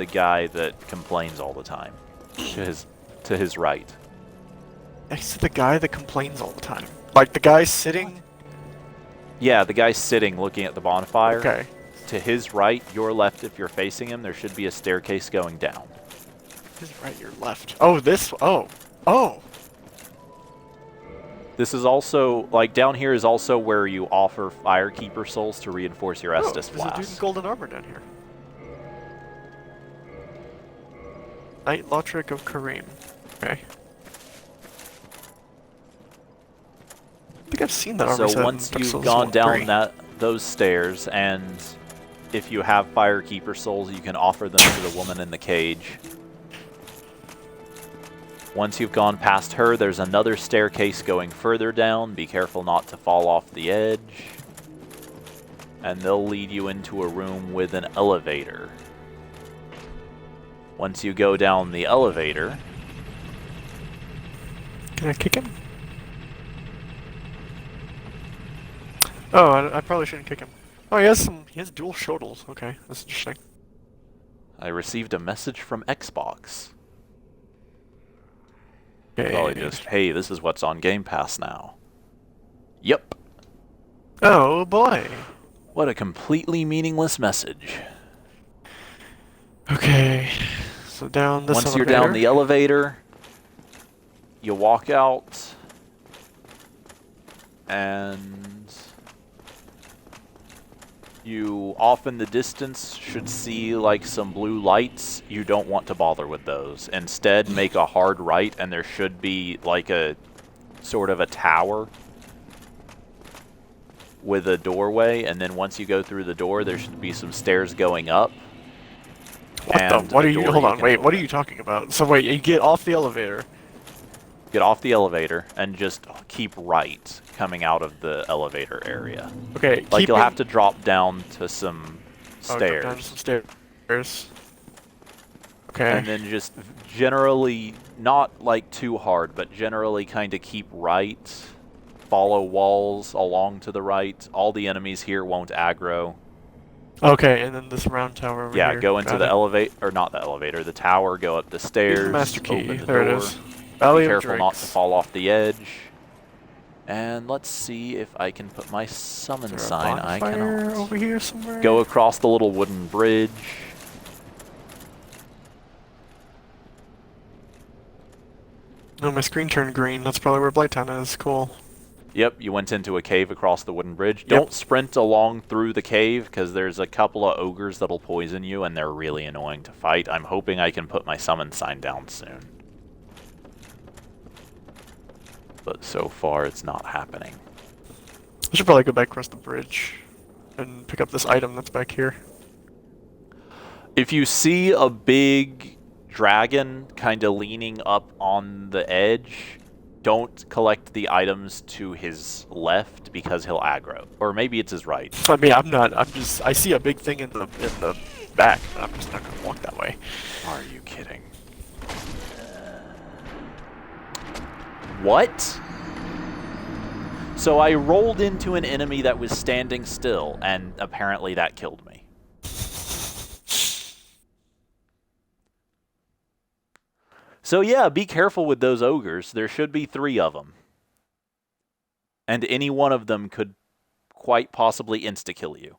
the guy that complains all the time. To his right. Next to the guy that complains all the time. Like the guy sitting. Yeah, the guy sitting looking at the bonfire. Okay. To his right, your left, if you're facing him, there should be a staircase going down. His right, your left. Oh, this. Oh. Oh. This is also, like, down here is also where you offer Firekeeper souls to reinforce your Estus There's a flask. dude in golden armor down here. Knight Lotric of Kareem. Okay. I think I've seen that armor set. So once you've gone down those stairs, and if you have Firekeeper souls, you can offer them to the woman in the cage. Once you've gone past her, there's another staircase going further down. Be careful not to fall off the edge. And they'll lead you into a room with an elevator. Once you go down the elevator... Can I kick him? Oh, I probably shouldn't kick him. Oh, he has dual shodels. Okay, that's interesting. I received a message from Xbox. Okay. Probably just, hey, this is what's on Game Pass now. Yep. Oh boy. What a completely meaningless message. Okay. So down this Once elevator. you're down the elevator, you walk out, and you off in the distance should see like some blue lights. You don't want to bother with those. Instead, make a hard right, and there should be like a sort of a tower with a doorway, and then once you go through the door, there should be some stairs going up. What are you? Hold on, wait. What are you talking about? So wait, you get off the elevator. Get off the elevator and just keep right coming out of the elevator area. Okay. Like you'll have to drop down to some stairs. Down to some stairs. Okay. And then just generally, not like too hard, but generally kind of keep right. Follow walls along to the right. All the enemies here won't aggro. Okay, and then this round tower over here. Yeah, go into the elevator, or not the elevator, the tower, go up the stairs. Here's the master key. Open the There door. it is. Valley Be of careful not to Drakes. fall off the edge. And let's see if I can put my summon sign. I cannot. Over here somewhere. Go across the little wooden bridge. No, my screen turned green. That's probably where Blighttown is. Cool. Yep, you went into a cave across the wooden bridge. Yep. Don't sprint along through the cave, because there's a couple of ogres that'll poison you, and they're really annoying to fight. I'm hoping I can put my summon sign down soon. But so far, it's not happening. I should probably go back across the bridge and pick up this item that's back here. If you see a big dragon kind of leaning up on the edge, don't collect the items to his left because he'll aggro. Or maybe it's his right. I mean, I see a big thing in the back, but I'm just not gonna walk that way. Are you kidding? What? So I rolled into an enemy that was standing still, and apparently that killed me. So yeah, be careful with those ogres. There should be 3 of them. And any one of them could quite possibly insta-kill you.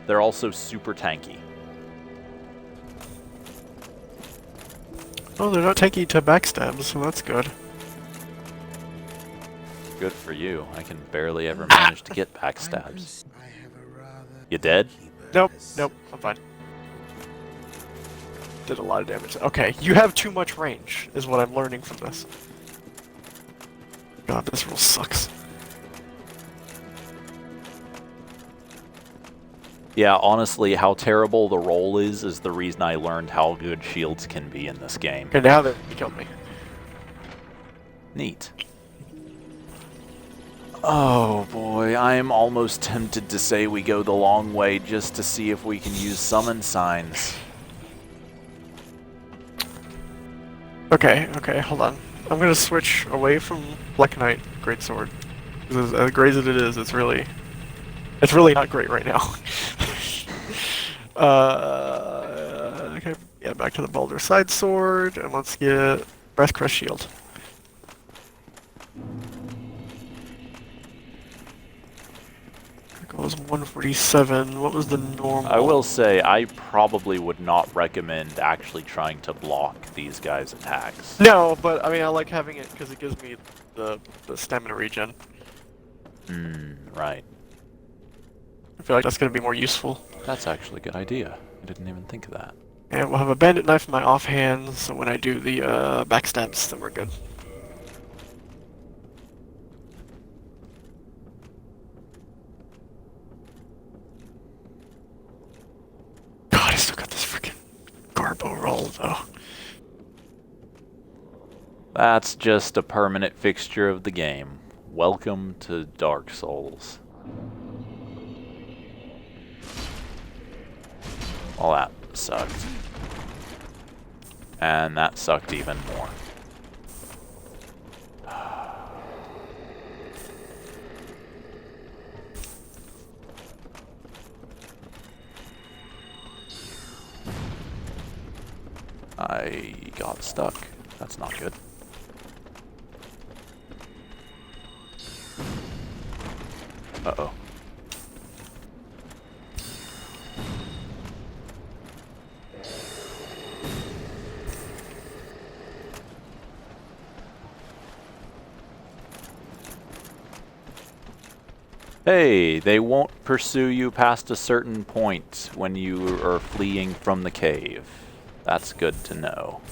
They're also super tanky. Oh, they're not tanky to backstab, so that's good. Good for you. I can barely ever manage to get backstabs. You dead? Nope, I'm fine. Did a lot of damage. Okay, you have too much range, is what I'm learning from this. God, this rule sucks. Yeah, honestly, how terrible the roll is the reason I learned how good shields can be in this game. Okay, now that you killed me. Neat. Oh boy, I am almost tempted to say we go the long way just to see if we can use summon signs. Okay, hold on. I'm gonna switch away from Black Knight Greatsword. Because as great as it is, it's really It's really not great right now. Okay, yeah, back to the Boulder Side Sword, and let's get Breath Crush Shield. It goes 147. What was the normal? I will say, I probably would not recommend actually trying to block these guys' attacks. No, but I mean, I like having it because it gives me the stamina regen. Right. I feel like that's going to be more useful. That's actually a good idea. I didn't even think of that. And we'll have a bandit knife in my offhand, so when I do the backstabs, then we're good. God, I still got this freaking Garbo roll, though. That's just a permanent fixture of the game. Welcome to Dark Souls. Well, that sucked. And that sucked even more. I got stuck. That's not good. Uh-oh. Hey, they won't pursue you past a certain point when you are fleeing from the cave. That's good to know.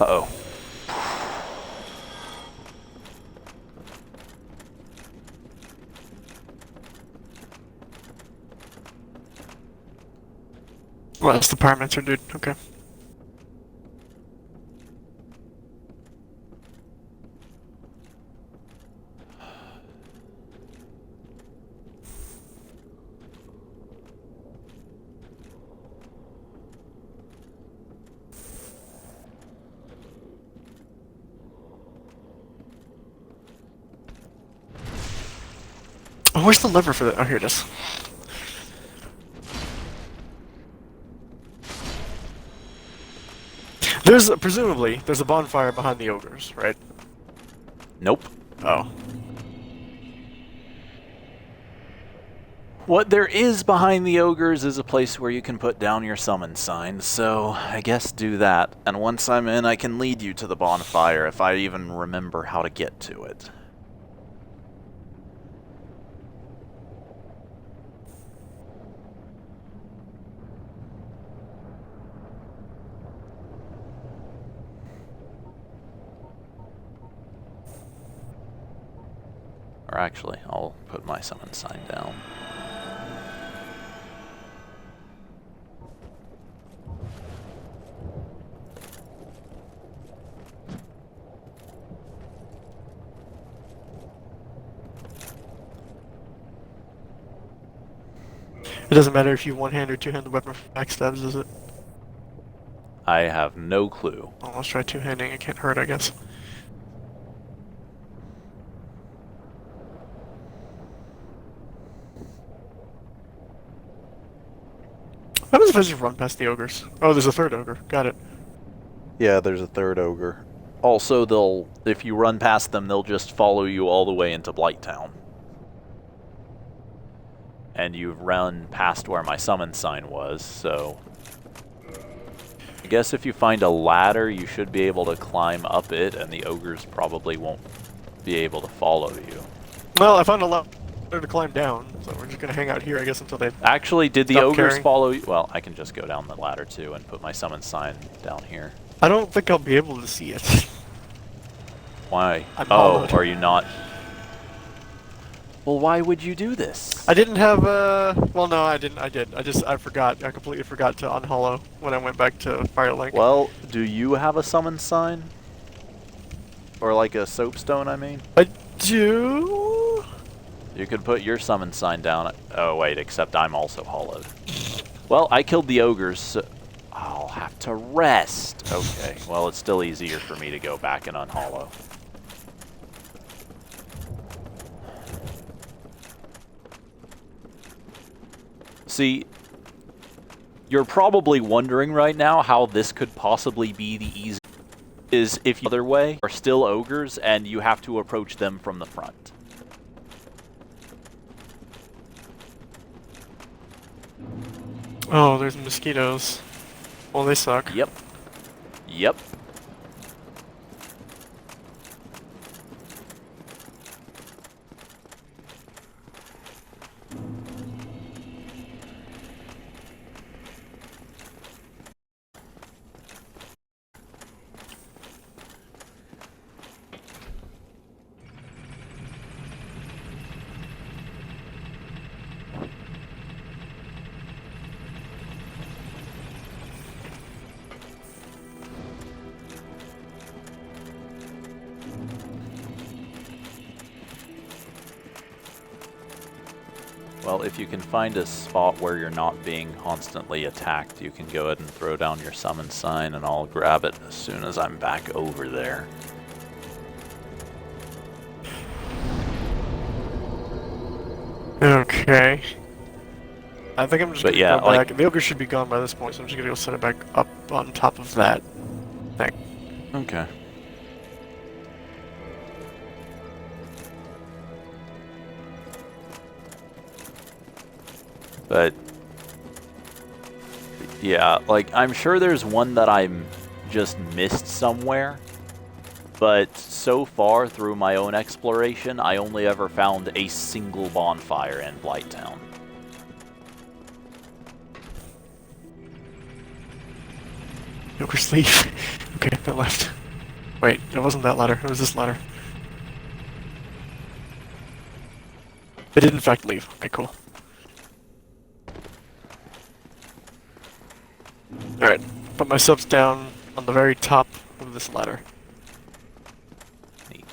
Uh-oh. Well, that's the Pyromancer, dude. Okay. Oh, where's the lever for that? Oh, here it is. Presumably, there's a bonfire behind the ogres, right? Nope. Oh. What there is behind the ogres is a place where you can put down your summon sign, so I guess do that. And once I'm in, I can lead you to the bonfire if I even remember how to get to it. Or actually, I'll put my summon sign down. It doesn't matter if you one-hand or two-handed weapon for backstabs, does it? I have no clue. Well, let's try two-handing. It can't hurt, I guess. What happens if I just run past the ogres? Oh, there's a third ogre. Got it. Yeah, there's a third ogre. Also, if you run past them, they'll just follow you all the way into Blighttown. And you've run past where my summon sign was, so... I guess if you find a ladder, you should be able to climb up it, and the ogres probably won't be able to follow you. Well, I found a ladder to climb down, so we're just gonna hang out here, I guess, until they... Actually, did the stop ogres caring. follow you? Well, I can just go down the ladder, too, and put my summon sign down here. I don't think I'll be able to see it. Why? I'm Oh, hollowed. are you not... Well, why would you do this? I didn't have well, no, I didn't. I did. I forgot. I completely forgot to unhollow when I went back to Firelink. Well, do you have a summon sign? Or like a soapstone, I mean? I do. You could put your summon sign down. Oh, wait, except I'm also hollowed. Well, I killed the ogres, so I'll have to rest. Okay, well, it's still easier for me to go back and unhollow. See, you're probably wondering right now how this could possibly be the easiest. Is if the other way are still ogres and you have to approach them from the front. Oh, there's mosquitoes. Well, they suck. Yep. Yep. Well, if you can find a spot where you're not being constantly attacked, you can go ahead and throw down your summon sign, and I'll grab it as soon as I'm back over there. Okay. I think I'm just gonna go like, back. The ogre should be gone by this point, so I'm just gonna go set it back up on top of that thing. Okay. But yeah, like I'm sure there's one that I'm just missed somewhere, but so far through my own exploration, I only ever found a single bonfire in Blighttown. Ogre's leave. Okay, that left. Wait, it wasn't that ladder. It was this ladder. They did in fact leave. Okay, cool. Alright, put my subs down on the very top of this ladder. Neat.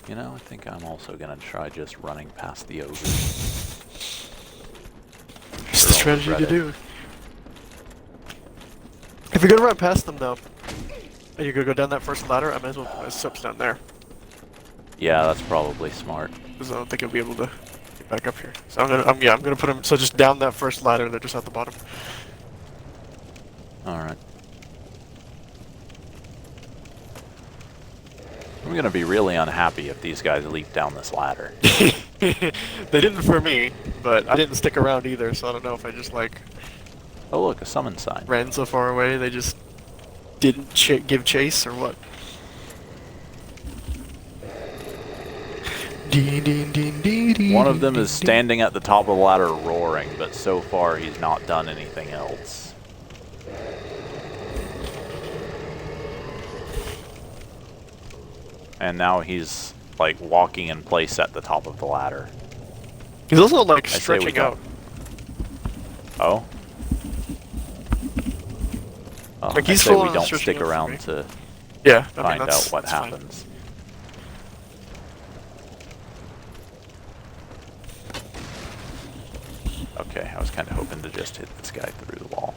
You know, I think I'm also gonna try just running past the ogre. It's the strategy to do. If you're gonna run past them though, and you're gonna go down that first ladder, I might as well put my subs down there. Yeah, that's probably smart. Because I don't think I'll be able to get back up here. So I'm gonna put them, so just down that first ladder, they're just at the bottom. Alright. I'm gonna be really unhappy if these guys leap down this ladder. They didn't for me, but I didn't stick around either, so I don't know if I just like... Oh look, a summon sign. Ran so far away, they just didn't give chase, or what? One of them is standing at the top of the ladder roaring, but so far he's not done anything else. And now he's like walking in place at the top of the ladder. He's also like stretching out. Oh? Like he's I say full we on don't stretching stick out around to find out what happens. Okay, I was kind of hoping to just hit this guy through the wall.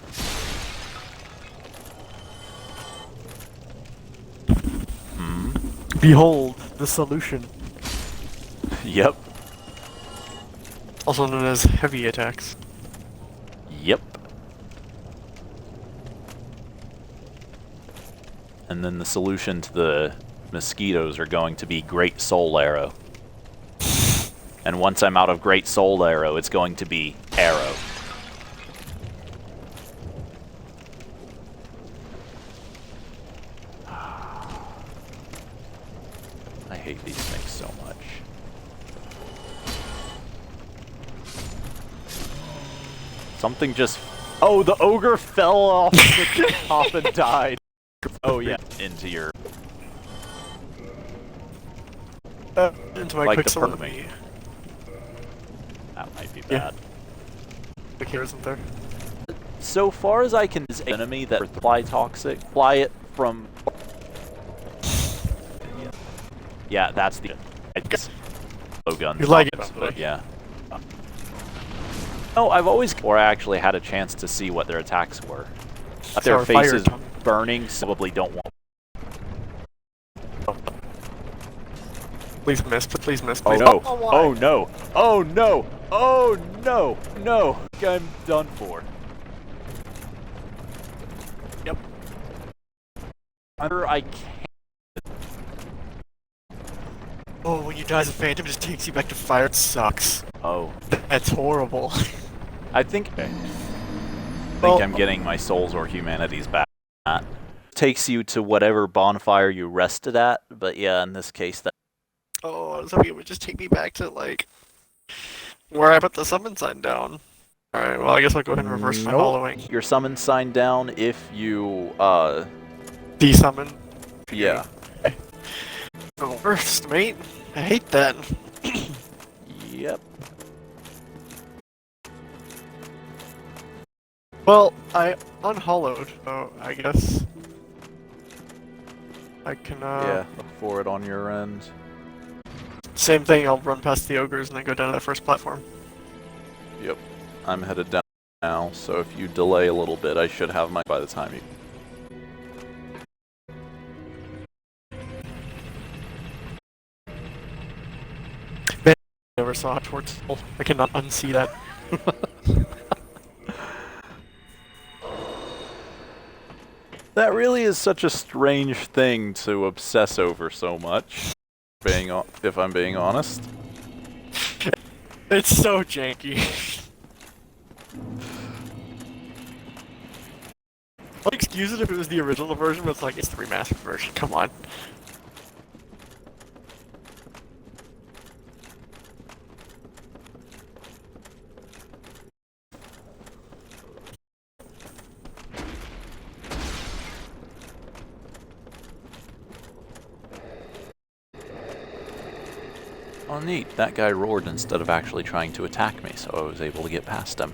Hmm? Behold the solution. Yep. Also known as heavy attacks. Yep. And then the solution to the mosquitoes are going to be Great Soul Arrow. And once I'm out of Great Soul Arrow, it's going to be Arrow. I hate these things so much. Something just... Oh, the ogre fell off the top and died. Oh yeah, into your... into my like quick the sword. permit. That might be bad. Like here isn't there? So far as I can, is an enemy that fly toxic. Fly it from... Yeah, that's the... I guess low gun. You like it, but yeah. No, I've always... Or I actually had a chance to see what their attacks were. Their faces burning, probably don't want... Please miss, please miss, Oh please. no! Oh no! Oh no! Oh no! No! I'm done for. Yep. I can't. Oh, when you die as a phantom, it just takes you back to fire. It sucks. Oh. That's horrible. I think I'm getting my souls or humanities back. That takes you to whatever bonfire you rested at, but yeah, in this case that... Oh, I was hoping it would just take me back to, like, where I put the summon sign down. Alright, well, I guess I'll go ahead and reverse my following. Your summon sign down if you, Desummon? Yeah. Go first, mate. I hate that. Yep. Well, I unhollowed, so I guess I can, Yeah, look for it on your end. Same thing, I'll run past the ogres and then go down to the first platform. Yep. I'm headed down now, so if you delay a little bit, I should have my by the time you... I never saw it towards... I cannot unsee that. That really is such a strange thing to obsess over so much, if I'm being honest. It's so janky. I'd excuse it if it was the original version, but it's like, it's the remastered version, come on. Oh neat, that guy roared instead of actually trying to attack me, so I was able to get past him.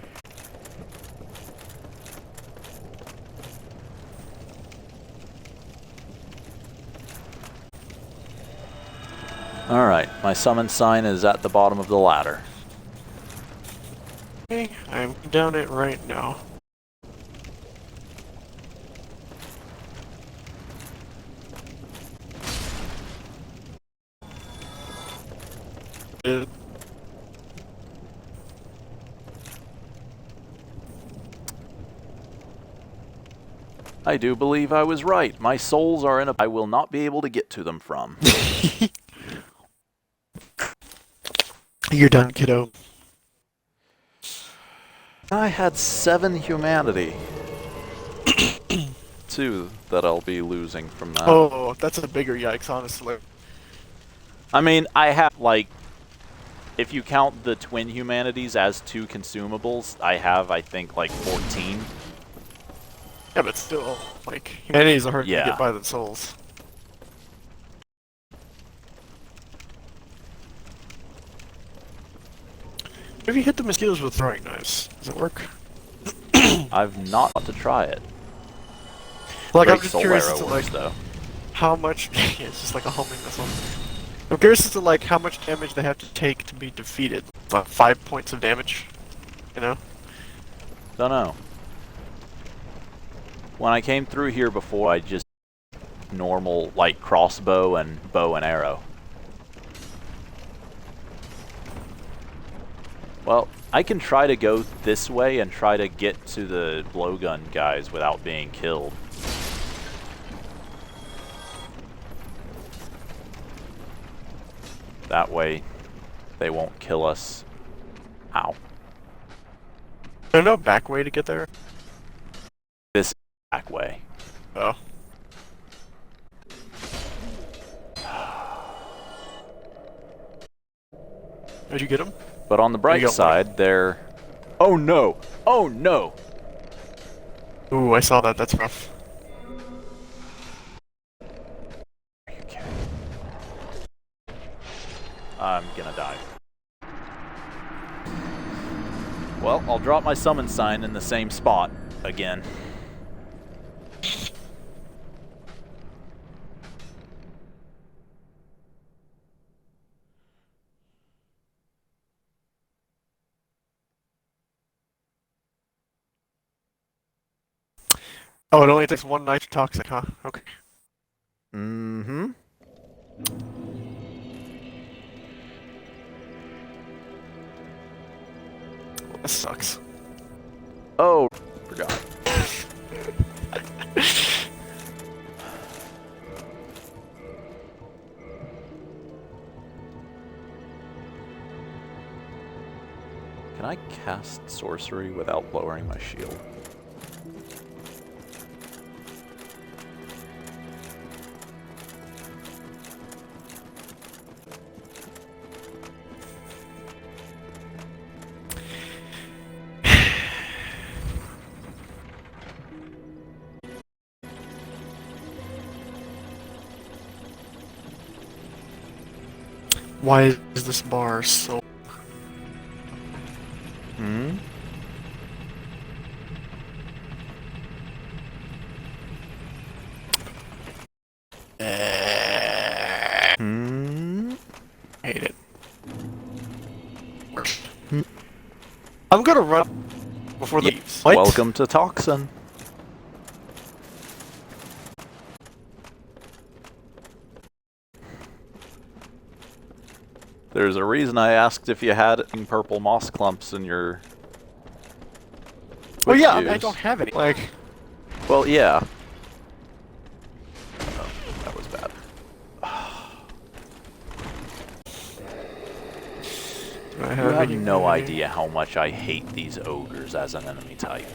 Alright, my summon sign is at the bottom of the ladder. Okay, I'm down it right now. I do believe I was right. My souls are in a... I will not be able to get to them from. You're done, kiddo. I had 7 humanity. 2 that I'll be losing from that. Oh, that's a bigger yikes, honestly. I mean, I have, like... If you count the twin humanities as 2 consumables, I have, I think, like 14. Yeah, but still, like, humanities are hard to Yeah. get by the souls. Have you hit the mosquitoes with throwing knives? Does it work? I've not got to try it. Like, I'm Great just soul curious arrow as to, works, like, though. how much... yeah, it's just like a homing missile. I'm curious as to, like, how much damage they have to take to be defeated. Like, 5 points of damage? You know? Dunno. When I came through here before, I just... normal, like, crossbow and bow and arrow. Well, I can try to go this way and try to get to the blowgun guys without being killed. That way, they won't kill us. Ow. There's no back way to get there? This is the back way. Oh. Did you get him? But on the bright side, they're... Oh no! Oh no! Ooh, I saw that. That's rough. Are you kidding? I'm gonna die. Well, I'll drop my summon sign in the same spot again. Oh, it only takes one night toxic, huh? Okay. Mm-hmm. This sucks. Oh, forgot. Can I cast sorcery without lowering my shield? Why is this bar so... Hmm? Hmm? Hate it. I'm gonna run before the leaves. What? Welcome to Toxin. There's a reason I asked if you had purple moss clumps in your... Oh yeah, I don't have any. Like... Well, yeah. Oh, that was bad. Do I You have no idea how much I hate these ogres as an enemy type.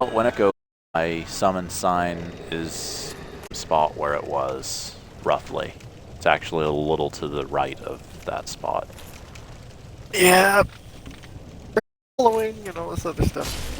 Well, when it goes, my summon sign is the spot where it was, roughly. It's actually a little to the right of that spot. Yeah. Following and all this other stuff.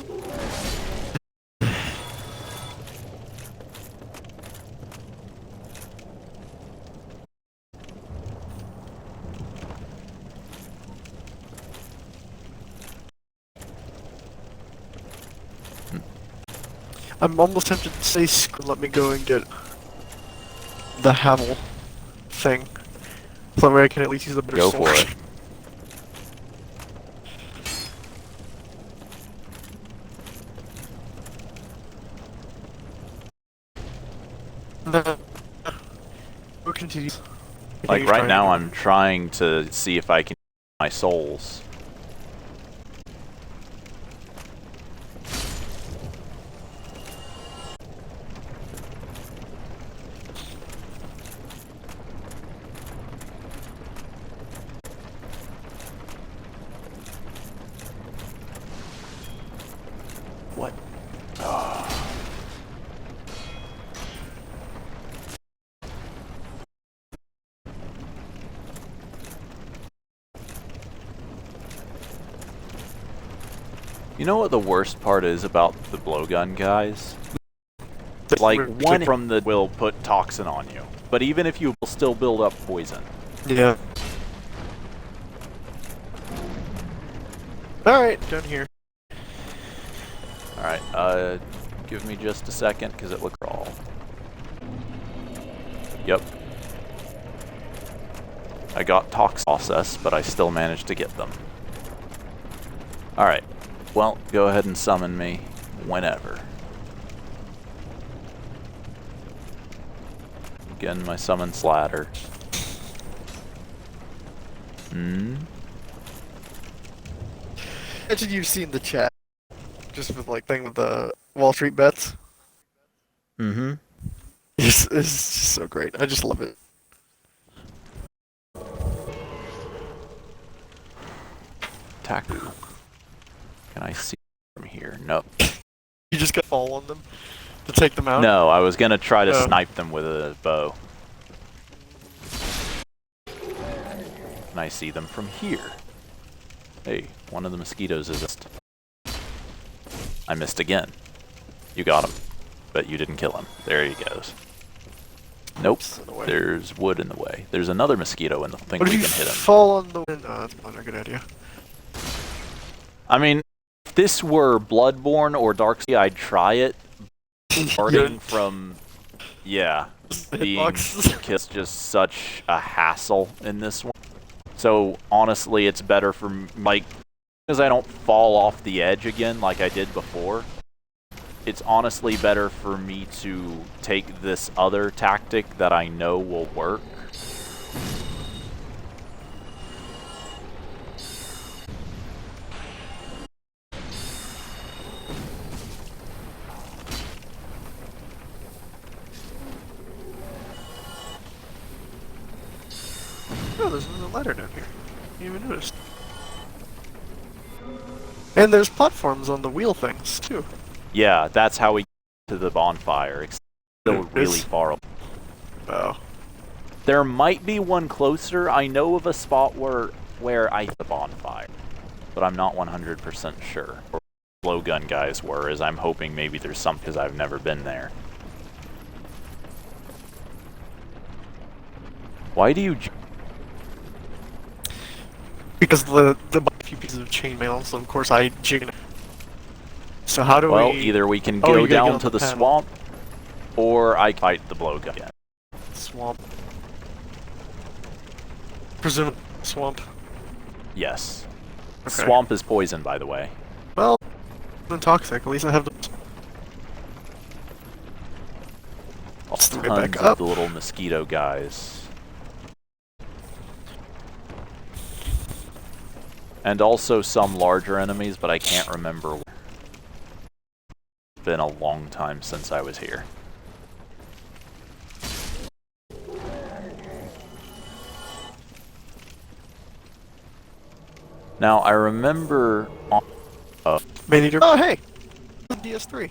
I'm almost tempted to say, let me go and get the Havel thing. So that way I can at least use the better Go sword. for it. We'll continue. Like right now I'm trying to see if I can my souls. What? You know what the worst part is about the blowgun guys? Like, one from the will put toxin on you, but even if you will still build up poison. Yeah. Alright, done here. Alright, give me just a second, because it looks all. Yep. I got tox process, but I still managed to get them. Alright. Well, go ahead and summon me whenever. Again, my summon slather. Imagine you've seen the chat. Just with like thing with the Wall Street bets. Mm-hmm. It's just so great. I just love it. Taku. Can I see from here. No. You just gotta fall on them to take them out? No, I was gonna try to Oh. snipe them with a bow. And I see them from here. Hey, one of the mosquitoes is missed. I missed again. You got him, but you didn't kill him. There he goes. Nope, there's wood in the way. There's another mosquito in the thing. What We if can you hit him. fall on the wind? Oh, that's not a good idea. I mean, if this were Bloodborne or Dark Souls, I'd try it. Starting from, yeah, being killed just such a hassle in this one. So honestly, it's better for like, because I don't fall off the edge again like I did before. It's honestly better for me to take this other tactic that I know will work. Oh, there's another ladder down here. You even noticed. And there's platforms on the wheel things, too. Yeah, that's how we get to the bonfire. It's still really far away. Oh. There might be one closer. I know of a spot where I hit the bonfire, but I'm not 100% sure. Or blowgun guys were, as I'm hoping maybe there's some because I've never been there. Why do you? Because the few pieces of chainmail, so of course I jig. So how do we? Well, either we can go down to the panel. swamp, or I fight the blowgun again. Swamp. Presume swamp. Yes. Okay. Swamp is poison, by the way. Well, it's toxic. At least I have the. Tons get back of up. the little mosquito guys. And also some larger enemies, but I can't remember. It's been a long time since I was here. Now, I remember on... Man-eater. Oh, hey! DS3.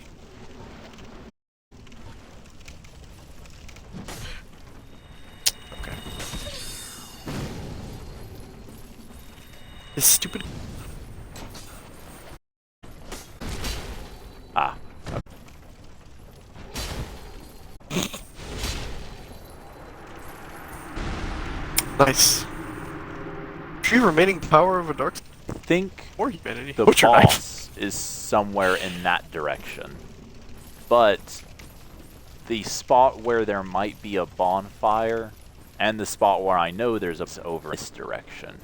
Okay. This stupid... Ah. Nice. Tree remaining power of a dark... I think or humanity. the Butcher knife. boss is somewhere in that direction. But the spot where there might be a bonfire and the spot where I know there's a over this direction.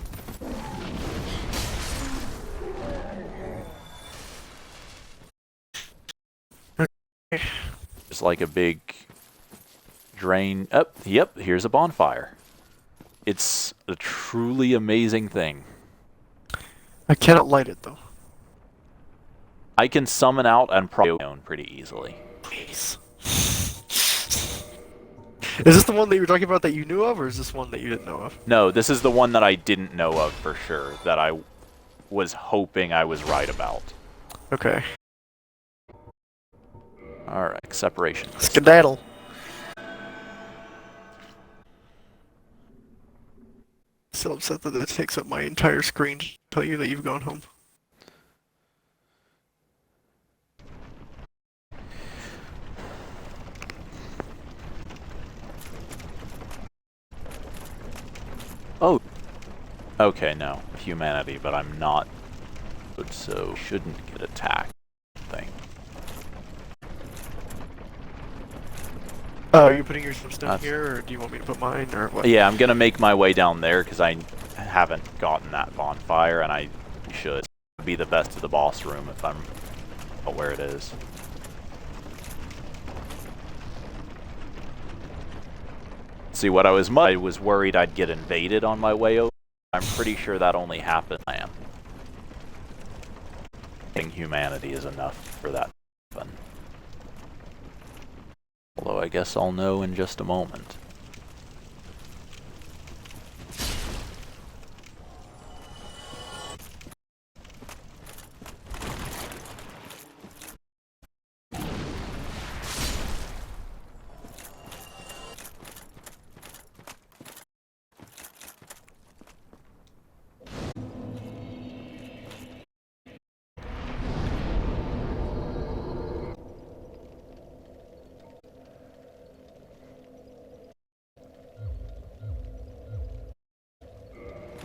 It's like a big drain. Oh, yep, here's a bonfire. It's a truly amazing thing. I cannot light it though. I can summon out and probably own pretty easily. Please. Is this the one that you were talking about that you knew of, or is this one that you didn't know of? No, this is the one that I didn't know of for sure, that I was hoping I was right about. Okay. Alright, separation. Skedaddle. So upset that it takes up my entire screen to tell you that you've gone home. Oh. Okay, no. Humanity, but I'm not good, so shouldn't get attacked. Thing. Are you putting your stuff here, or do you want me to put mine, or what? Yeah, I'm gonna make my way down there because I haven't gotten that bonfire, and I should be the best of the boss room if I'm where it is. See, what I was worried I'd get invaded on my way over. I'm pretty sure that only happened. I am. I think humanity is enough for that to happen. Although I guess I'll know in just a moment.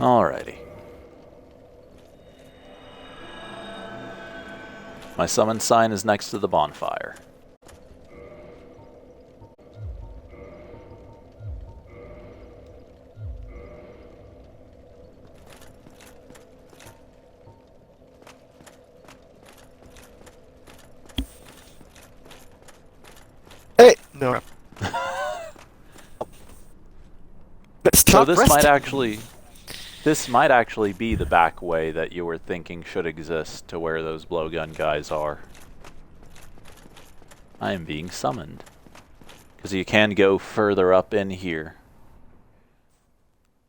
Alrighty. My summon sign is next to the bonfire. Hey! No. So this might actually be the back way that you were thinking should exist to where those blowgun guys are. I am being summoned. Because you can go further up in here.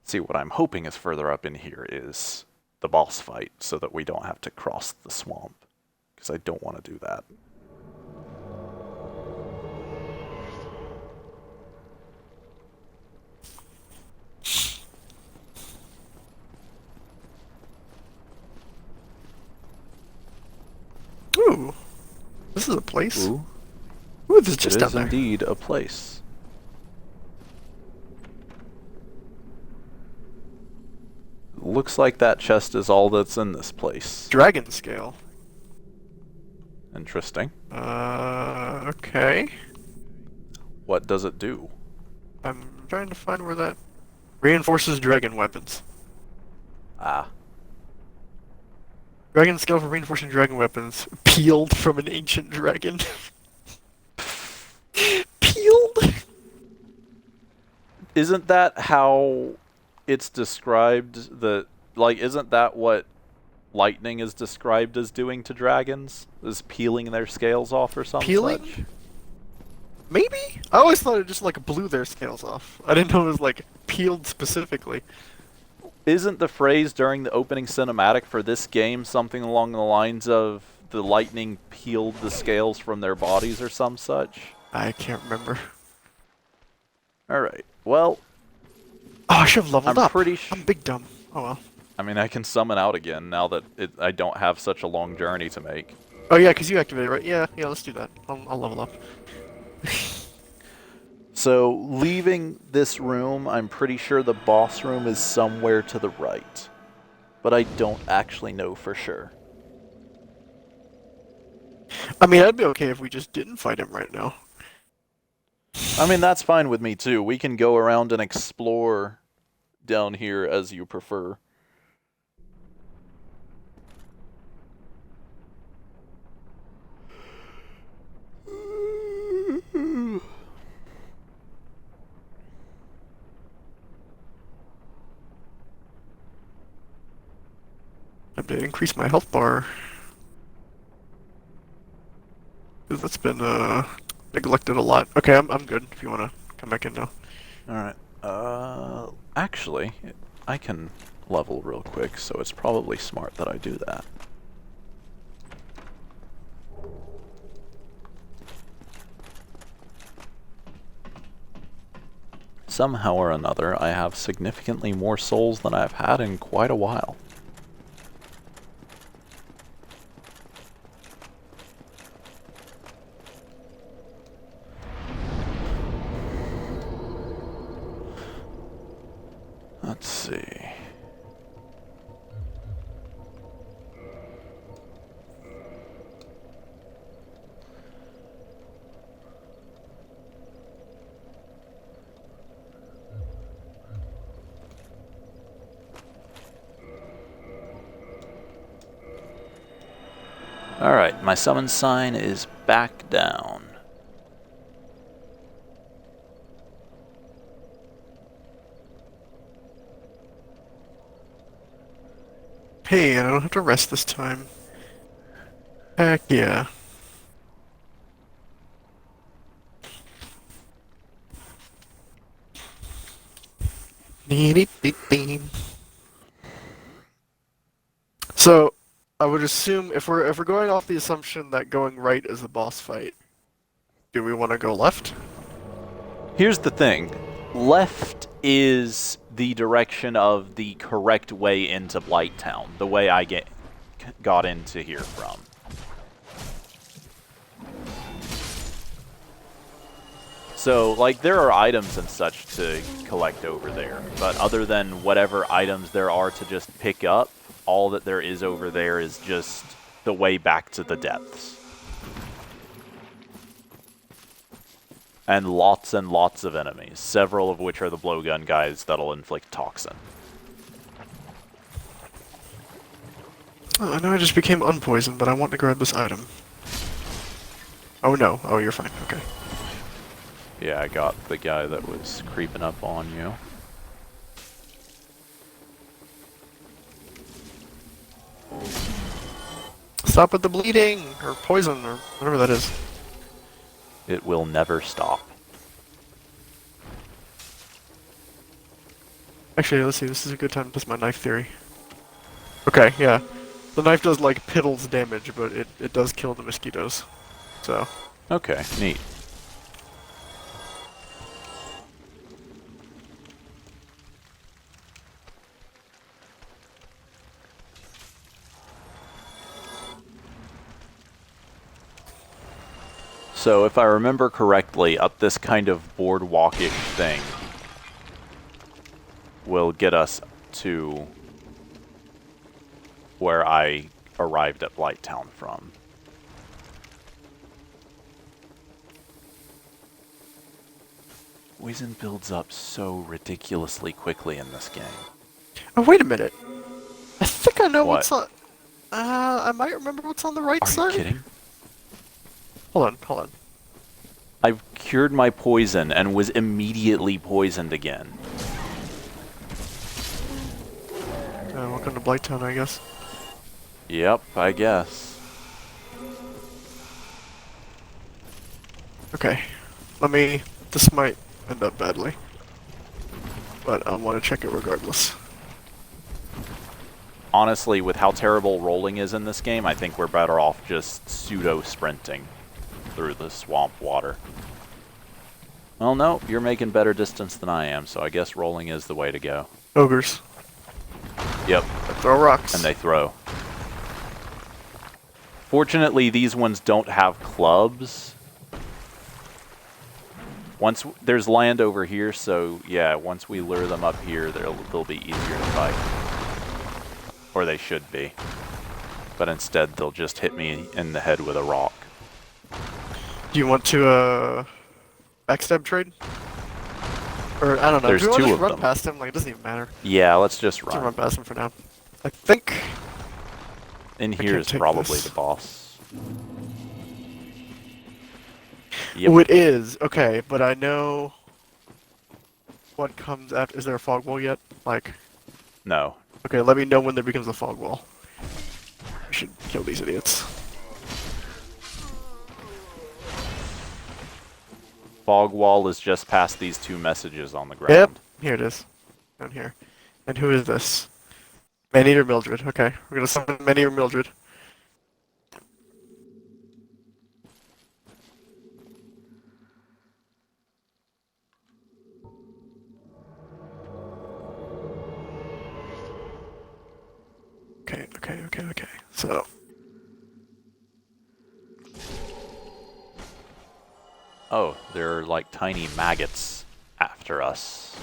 See, what I'm hoping is further up in here is the boss fight, so that we don't have to cross the swamp. Because I don't want to do that. Ooh. This is a place. Ooh. Ooh, this is just It down is there. indeed a place. Looks like that chest is all that's in this place. Dragon scale. Interesting. Okay. What does it do? I'm trying to find where that reinforces dragon weapons. Ah. Dragon scale for reinforcing dragon weapons. Peeled from an ancient dragon. Peeled? Isn't that how it's described? Isn't that what lightning is described as doing to dragons? Is peeling their scales off or something? Peeling? Such? Maybe? I always thought it just like blew their scales off. I didn't know it was like peeled specifically. Isn't the phrase during the opening cinematic for this game something along the lines of the lightning peeled the scales from their bodies or some such? I can't remember. Alright, well... Oh, I should have leveled I'm up. pretty I'm big dumb. Oh well. I mean, I can summon out again now that I don't have such a long journey to make. Oh yeah, because you activated it, right? Yeah, let's do that. I'll level up. So, leaving this room, I'm pretty sure the boss room is somewhere to the right. But I don't actually know for sure. I mean, I'd be okay if we just didn't fight him right now. I mean, that's fine with me too. We can go around and explore down here as you prefer. I have to increase my health bar. Because that's been, neglected a lot. Okay, I'm good if you want to come back in now. Alright. Actually, I can level real quick, so it's probably smart that I do that. Somehow or another, I have significantly more souls than I've had in quite a while. Let's see. Alright, my summon sign is back down. Hey, I don't have to rest this time. Heck yeah. So, I would assume if we're going off the assumption that going right is the boss fight, do we want to go left? Here's the thing. Left is the direction of the correct way into Blighttown, the way I got into here from. So, like, there are items and such to collect over there, but other than whatever items there are to just pick up, all that there is over there is just the way back to the depths. And lots of enemies, several of which are the blowgun guys that'll inflict toxin. Oh, I know I just became unpoisoned, but I want to grab this item. Oh no. Oh, you're fine. Okay. Yeah, I got the guy that was creeping up on you. Stop with the bleeding! Or poison, or whatever that is. It will never stop. Actually, let's see, this is a good time to test my knife theory. Okay, yeah. The knife does, like, piddles damage, but it does kill the mosquitoes. So. Okay, neat. So if I remember correctly, up this kind of boardwalkish thing will get us to where I arrived at Blighttown from. Poison builds up so ridiculously quickly in this game. Oh, wait a minute. I think I know What? what's on... I might remember what's on the right Are side. you kidding? Hold on. I've cured my poison and was immediately poisoned again. Welcome to Blighttown, I guess. Yep, I guess. Okay. This might end up badly. But I want to check it regardless. Honestly, with how terrible rolling is in this game, I think we're better off just pseudo-sprinting through the swamp water. Well, no, you're making better distance than I am, so I guess rolling is the way to go. Ogres. Yep. They throw rocks. And they throw. Fortunately, these ones don't have clubs. There's land over here, so yeah, once we lure them up here, they'll be easier to fight. Or they should be. But instead, they'll just hit me in the head with a rock. Do you want to, backstab trade? Or, I don't know. There's do you want two to of just run them. past him? Like, it doesn't even matter. Yeah, let's just Let's run run. past him for now. I think... In I here can't is take probably this. the boss. Yep. Oh, it is. Okay, but I know... What comes after... Is there a fog wall yet? Like... No. Okay, let me know when there becomes a fog wall. I should kill these idiots. Fog wall is just past these two messages on the ground. Yep, here it is. Down here. And who is this? Maneater Mildred. Okay, we're gonna summon Maneater Mildred. Okay. So... Oh, they're like tiny maggots after us.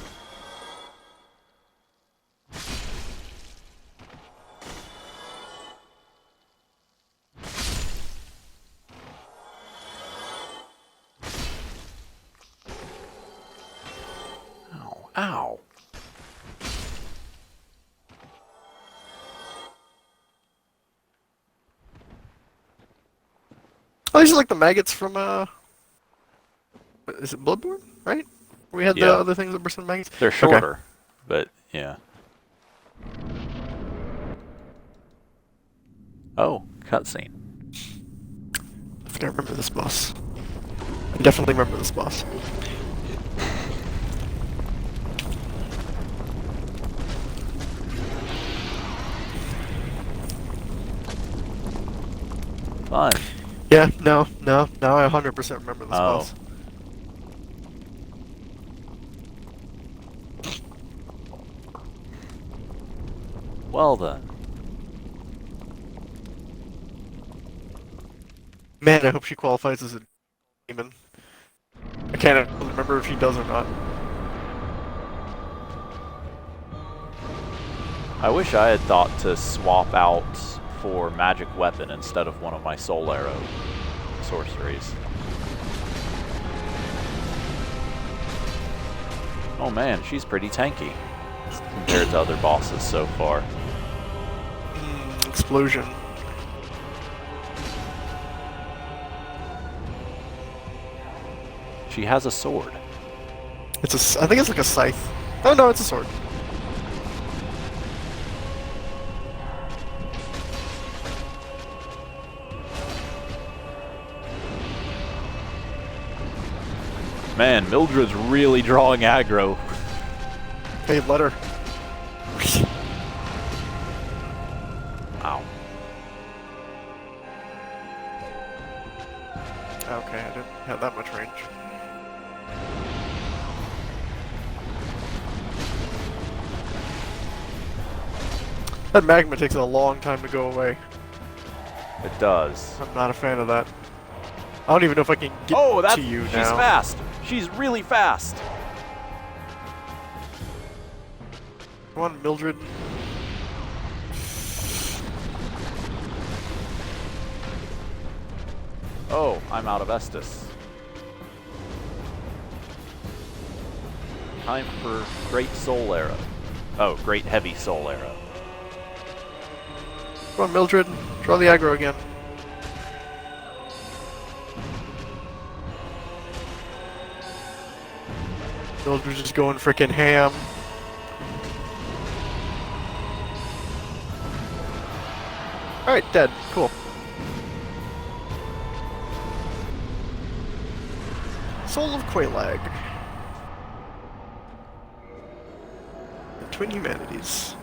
Ow, ow. Oh, these are like the maggots from, is it Bloodborne, right? We had the Yeah. other things that were some maggots? They're Okay. shorter, but yeah. Oh, cutscene. I think I remember this boss. I definitely remember this boss. Fun. Yeah, no, I 100% remember this Oh. boss. Well then. Man, I hope she qualifies as a demon. can't remember if he does or not. I wish I had thought to swap out for magic weapon instead of one of my soul arrow sorceries. Oh man, she's pretty tanky compared to other bosses so far. Explosion. She has a sword. I think it's like a scythe. Oh no, it's a sword. Man, Mildred's really drawing aggro. Hey, let her. Ow. Okay, I didn't have that much range. That magma takes a long time to go away. It does. I'm not a fan of that. I don't even know if I can get to you now. She's fast. She's really fast. Come on, Mildred. Oh, I'm out of Estus. Time for Great Soul Arrow. Oh, Great Heavy Soul Arrow. Come on, Mildred. Draw the aggro again. Mildred's just going frickin' ham. Alright, dead. Cool. Soul of Qualag. Twin Humanities.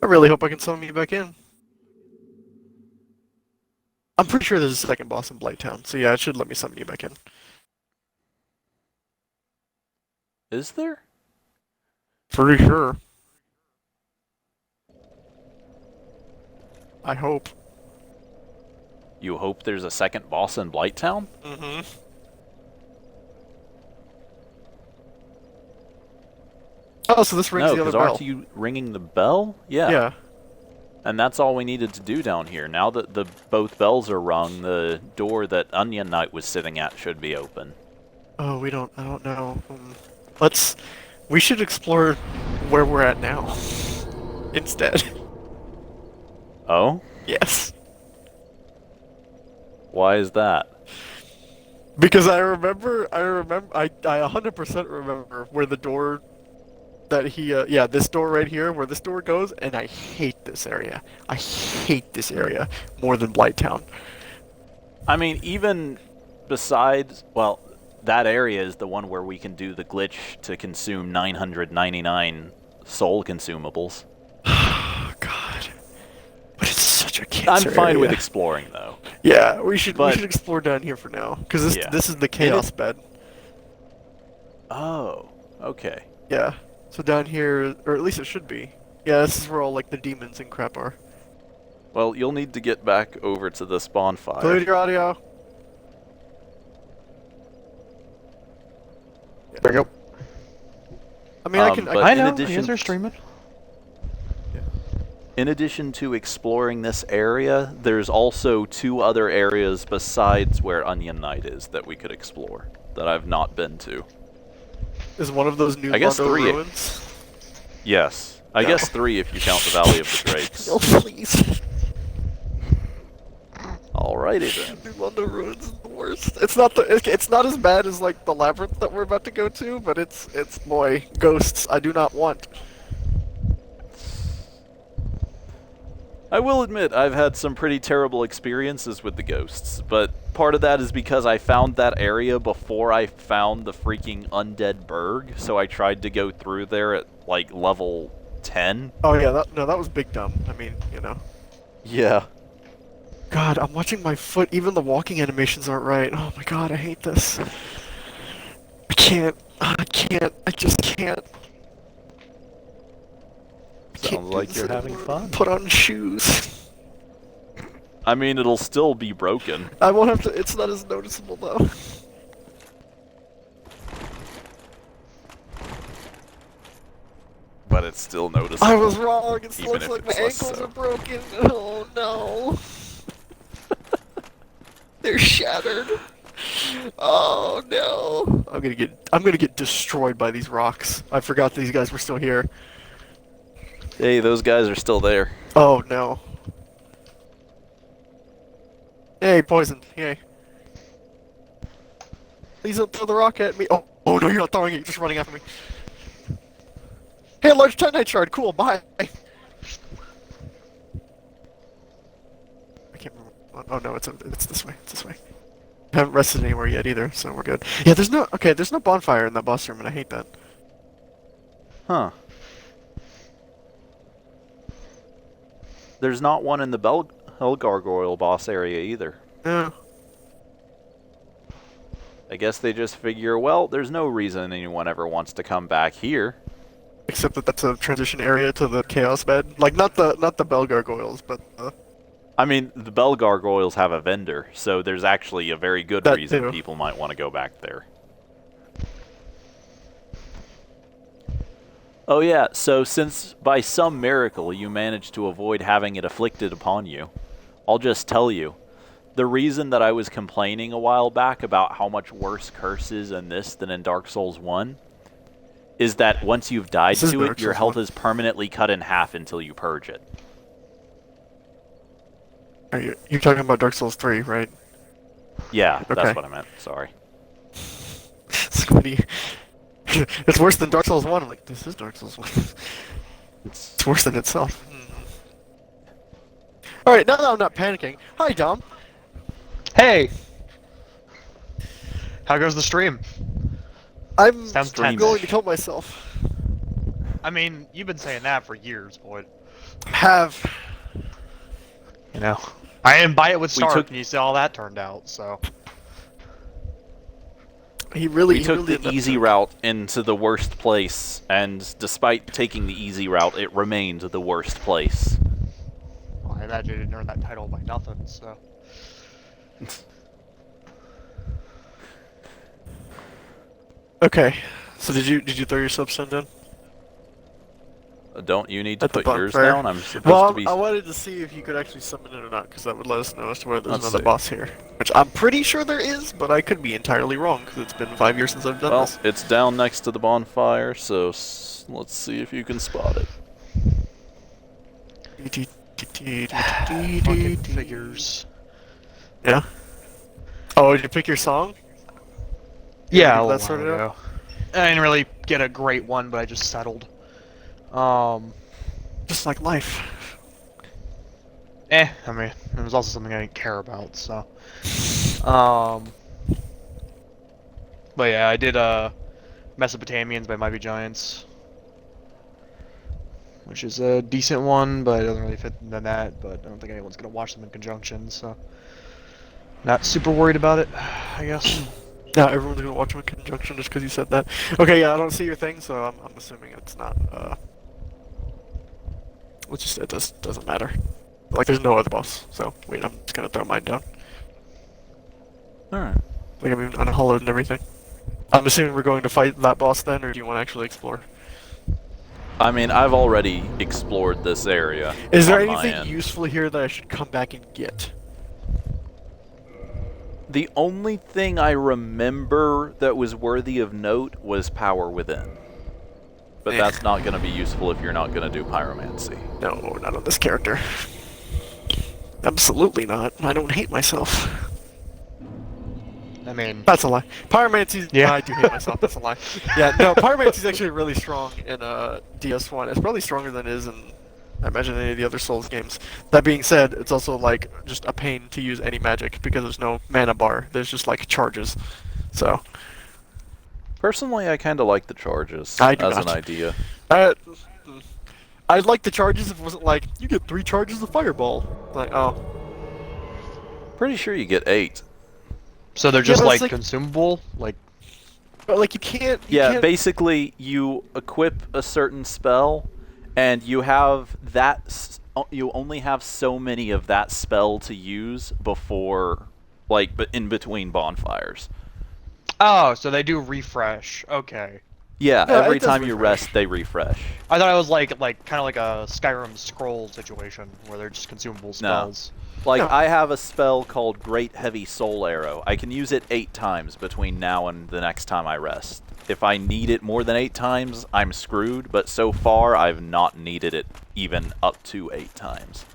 I really hope I can summon you back in. I'm pretty sure there's a second boss in Blighttown, so yeah, it should let me summon you back in. Is there? Pretty sure. I hope. You hope there's a second boss in Blighttown? Mm-hmm. Oh, so this rings No, the other because bell. aren't you ringing the bell? Yeah. Yeah. And that's all we needed to do down here. Now that both bells are rung, the door that Onion Knight was sitting at should be open. Oh, I don't know. We should explore where we're at now. Instead. Oh? Yes. Why is that? Because I 100% remember where the door that yeah, this door right here, where this door goes, and I hate this area. I hate this area more than Blighttown. I mean, even besides, well, that area is the one where we can do the glitch to consume 999 soul consumables. Oh, God. But it's such a cancer I'm fine area. with exploring, though. Yeah, we should explore down here for now, because Yeah. this is the chaos bed. Oh, okay. Yeah. So down here, or at least it should be. Yeah, this is where all like the demons and crap are. Well, you'll need to get back over to this bonfire. Clear your audio. There you go. I mean, I can. but I in know. addition- You guys are streaming. In addition to exploring this area, there's also 2 other areas besides where Onion Knight is that we could explore that I've not been to. Is one of those new I guess Mondo 3. ruins? Yes. I No. guess 3 if you count the Valley of the Drakes. No, please. Alrighty then. New Mondo ruins is the worst. It's not as bad as like the labyrinth that we're about to go to, but it's boy, ghosts I do not want. I will admit, I've had some pretty terrible experiences with the ghosts, but part of that is because I found that area before I found the freaking undead Berg, so I tried to go through there at, like, level 10. Oh yeah, that was big dumb. I mean, you know. Yeah. God, I'm watching my foot. Even the walking animations aren't right. Oh my God, I hate this. I can't. I just can't. Sounds like you're having fun. Put on shoes. I mean, it'll still be broken. I won't have to. It's not as noticeable though. but it's still noticeable. I was wrong. It even looks if like my it's less ankles so. are broken. Oh no. They're shattered. Oh no. I'm gonna get destroyed by these rocks. I forgot these guys were still here. Hey, those guys are still there. Oh no. Hey, poison. Yay. Please don't throw the rock at me. Oh no, you're not throwing it. You're just running after me. Hey, a large titanite shard. Cool. Bye. I can't remember. Oh no, it's this way. It's this way. I haven't rested anywhere yet either, so we're good. Yeah, there's no bonfire in that boss room, and I hate that. Huh. There's not one in the Hell Gargoyle boss area either. Yeah. I guess they just figure, well, there's no reason anyone ever wants to come back here. Except that that's a transition area to the chaos bed. Like not the bell gargoyles, but I mean, the Bell Gargoyles have a vendor, so there's actually a very good that reason too. people might want to go back there. Oh yeah, so since by some miracle you managed to avoid having it afflicted upon you, I'll just tell you, the reason that I was complaining a while back about how much worse Curse is in this than in Dark Souls 1 is that once you've died This is to it, Dark your Souls health 1. is permanently cut in half until you purge it. You're talking about Dark Souls 3, right? Yeah, Okay. that's what I meant. Sorry. Squiddy. It's worse than Dark Souls 1. I'm like, this is Dark Souls 1. It's worse than itself. Alright, now that I'm not panicking. Hi, Dom. Hey! How goes the stream? I'm Sounds going tense. to kill myself. I mean, you've been saying that for years, Boyd. Have. You know. I didn't buy it with We Stark, took- and you see how that turned out, so... He really We took really the easy route into the worst place, and despite taking the easy route, it remained the worst place. Well, I imagine you didn't earn that title by nothing, so... Okay. So did you throw your substance in? Don't you need to At the put yours bonfire? down? I'm supposed Well, to be... I wanted to see if you could actually summon it or not, because that would let us know as to whether there's Let's another see. boss here. Which I'm pretty sure there is, but I could be entirely wrong, because it's been 5 years since I've done Well, this. it's down next to the bonfire, so let's see if you can spot it. Fucking figures. Yeah? Oh, did you pick your song? Yeah, get a that little sorted while out? ago. I didn't really get a great one, but I just settled. Just like life. I mean, it was also something I didn't care about, so... But yeah, I did, Mesopotamians by Mighty Giants. Which is a decent one, but it doesn't really fit into that, but I don't think anyone's gonna watch them in conjunction, so... Not super worried about it, I guess. Yeah, everyone's gonna watch them in conjunction just because you said that. Okay, yeah, I don't see your thing, so I'm assuming it's not, it doesn't matter. Like, there's no other boss, so wait, I'm just gonna throw mine down. Alright. Like, I'm even unhollowed and everything. I'm assuming we're going to fight that boss then, or do you want to actually explore? I mean, I've already explored this area. Is there on my anything end. useful here that I should come back and get? The only thing I remember that was worthy of note was Power Within. But that's not going to be useful if you're not going to do Pyromancy. No, not on this character. Absolutely not. I don't hate myself. I mean... That's a lie. Pyromancy's... Yeah. I do hate myself, that's a lie. Yeah, no, Pyromancy's actually really strong in DS1. It's probably stronger than it is in, I imagine, any of the other Souls games. That being said, it's also, like, just a pain to use any magic because there's no mana bar. There's just, like, charges. So... Personally, I kind of like the charges I do as not. an idea. I'd like the charges if it wasn't like, you get 3 charges of Fireball. Like, oh. Pretty sure you get 8. So they're Yeah, just, but like, it's like- consumable? Like... But, like, you can't... Yeah, basically, you equip a certain spell, and you have that... You only have so many of that spell to use before... Like, but in between bonfires. Oh, so they do refresh. Okay. Yeah, No, every it does time you refresh. rest, they refresh. I thought it was like kind of like a Skyrim scroll situation where they're just consumable spells. Like, No. I have a spell called Great Heavy Soul Arrow. I can use it 8 times between now and the next time I rest. If I need it more than 8 times, I'm screwed, but so far I've not needed it even up to 8 times.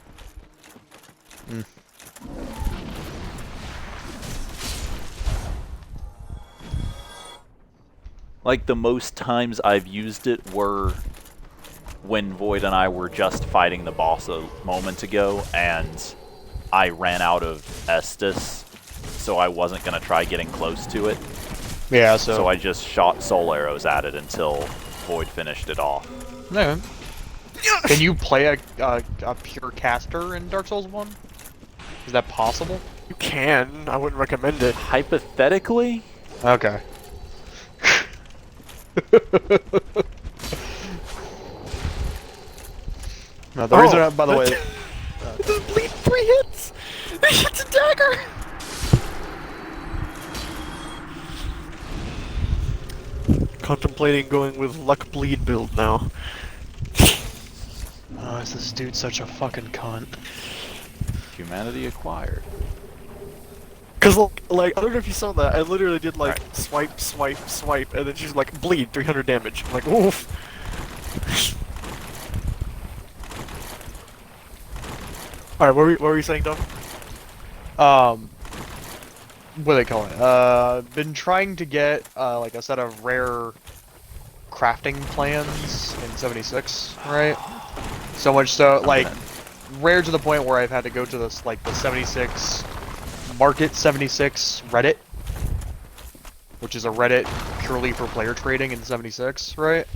Like, the most times I've used it were when Void and I were just fighting the boss a moment ago, and I ran out of Estus, so I wasn't going to try getting close to it. Yeah, So I just shot soul arrows at it until Void finished it off. No. Can you play a pure caster in Dark Souls 1? Is that possible? You can. I wouldn't recommend it. Hypothetically, Okay. No, the reason, by the way, The bleed 3 hits! It's a dagger! Contemplating going with luck bleed build now. oh, is this dude such a fucking cunt? humanity acquired. Cause like I don't know if you saw that. I literally did like swipe, swipe, swipe, and then she's like bleed 300 damage. I'm like oof. All right, what were you saying, Dom? What do they call it? Been trying to get like a set of rare crafting plans in 76, right? So much so, like, rare to the point where I've had to go to this, like, the 76 Market 76 Reddit, which is a Reddit purely for player trading in 76, right?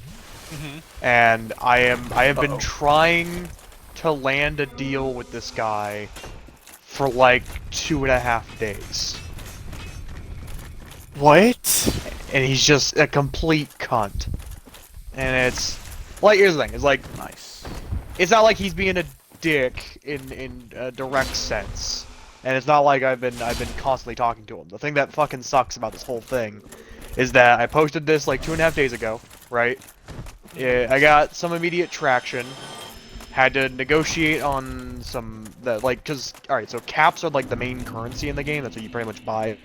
Mm-hmm. And I have been trying to land a deal with this guy for like 2.5 days. What? And he's just a complete cunt. And it's like, here's the thing, it's like, Nice. it's not like he's being a dick in a direct sense. And it's not like I've been constantly talking to him. The thing that fucking sucks about this whole thing is that I posted this like 2.5 days ago, right? Yeah, I got some immediate traction. Had to negotiate on some like, cause alright, so caps are like the main currency in the game. That's what you pretty much buy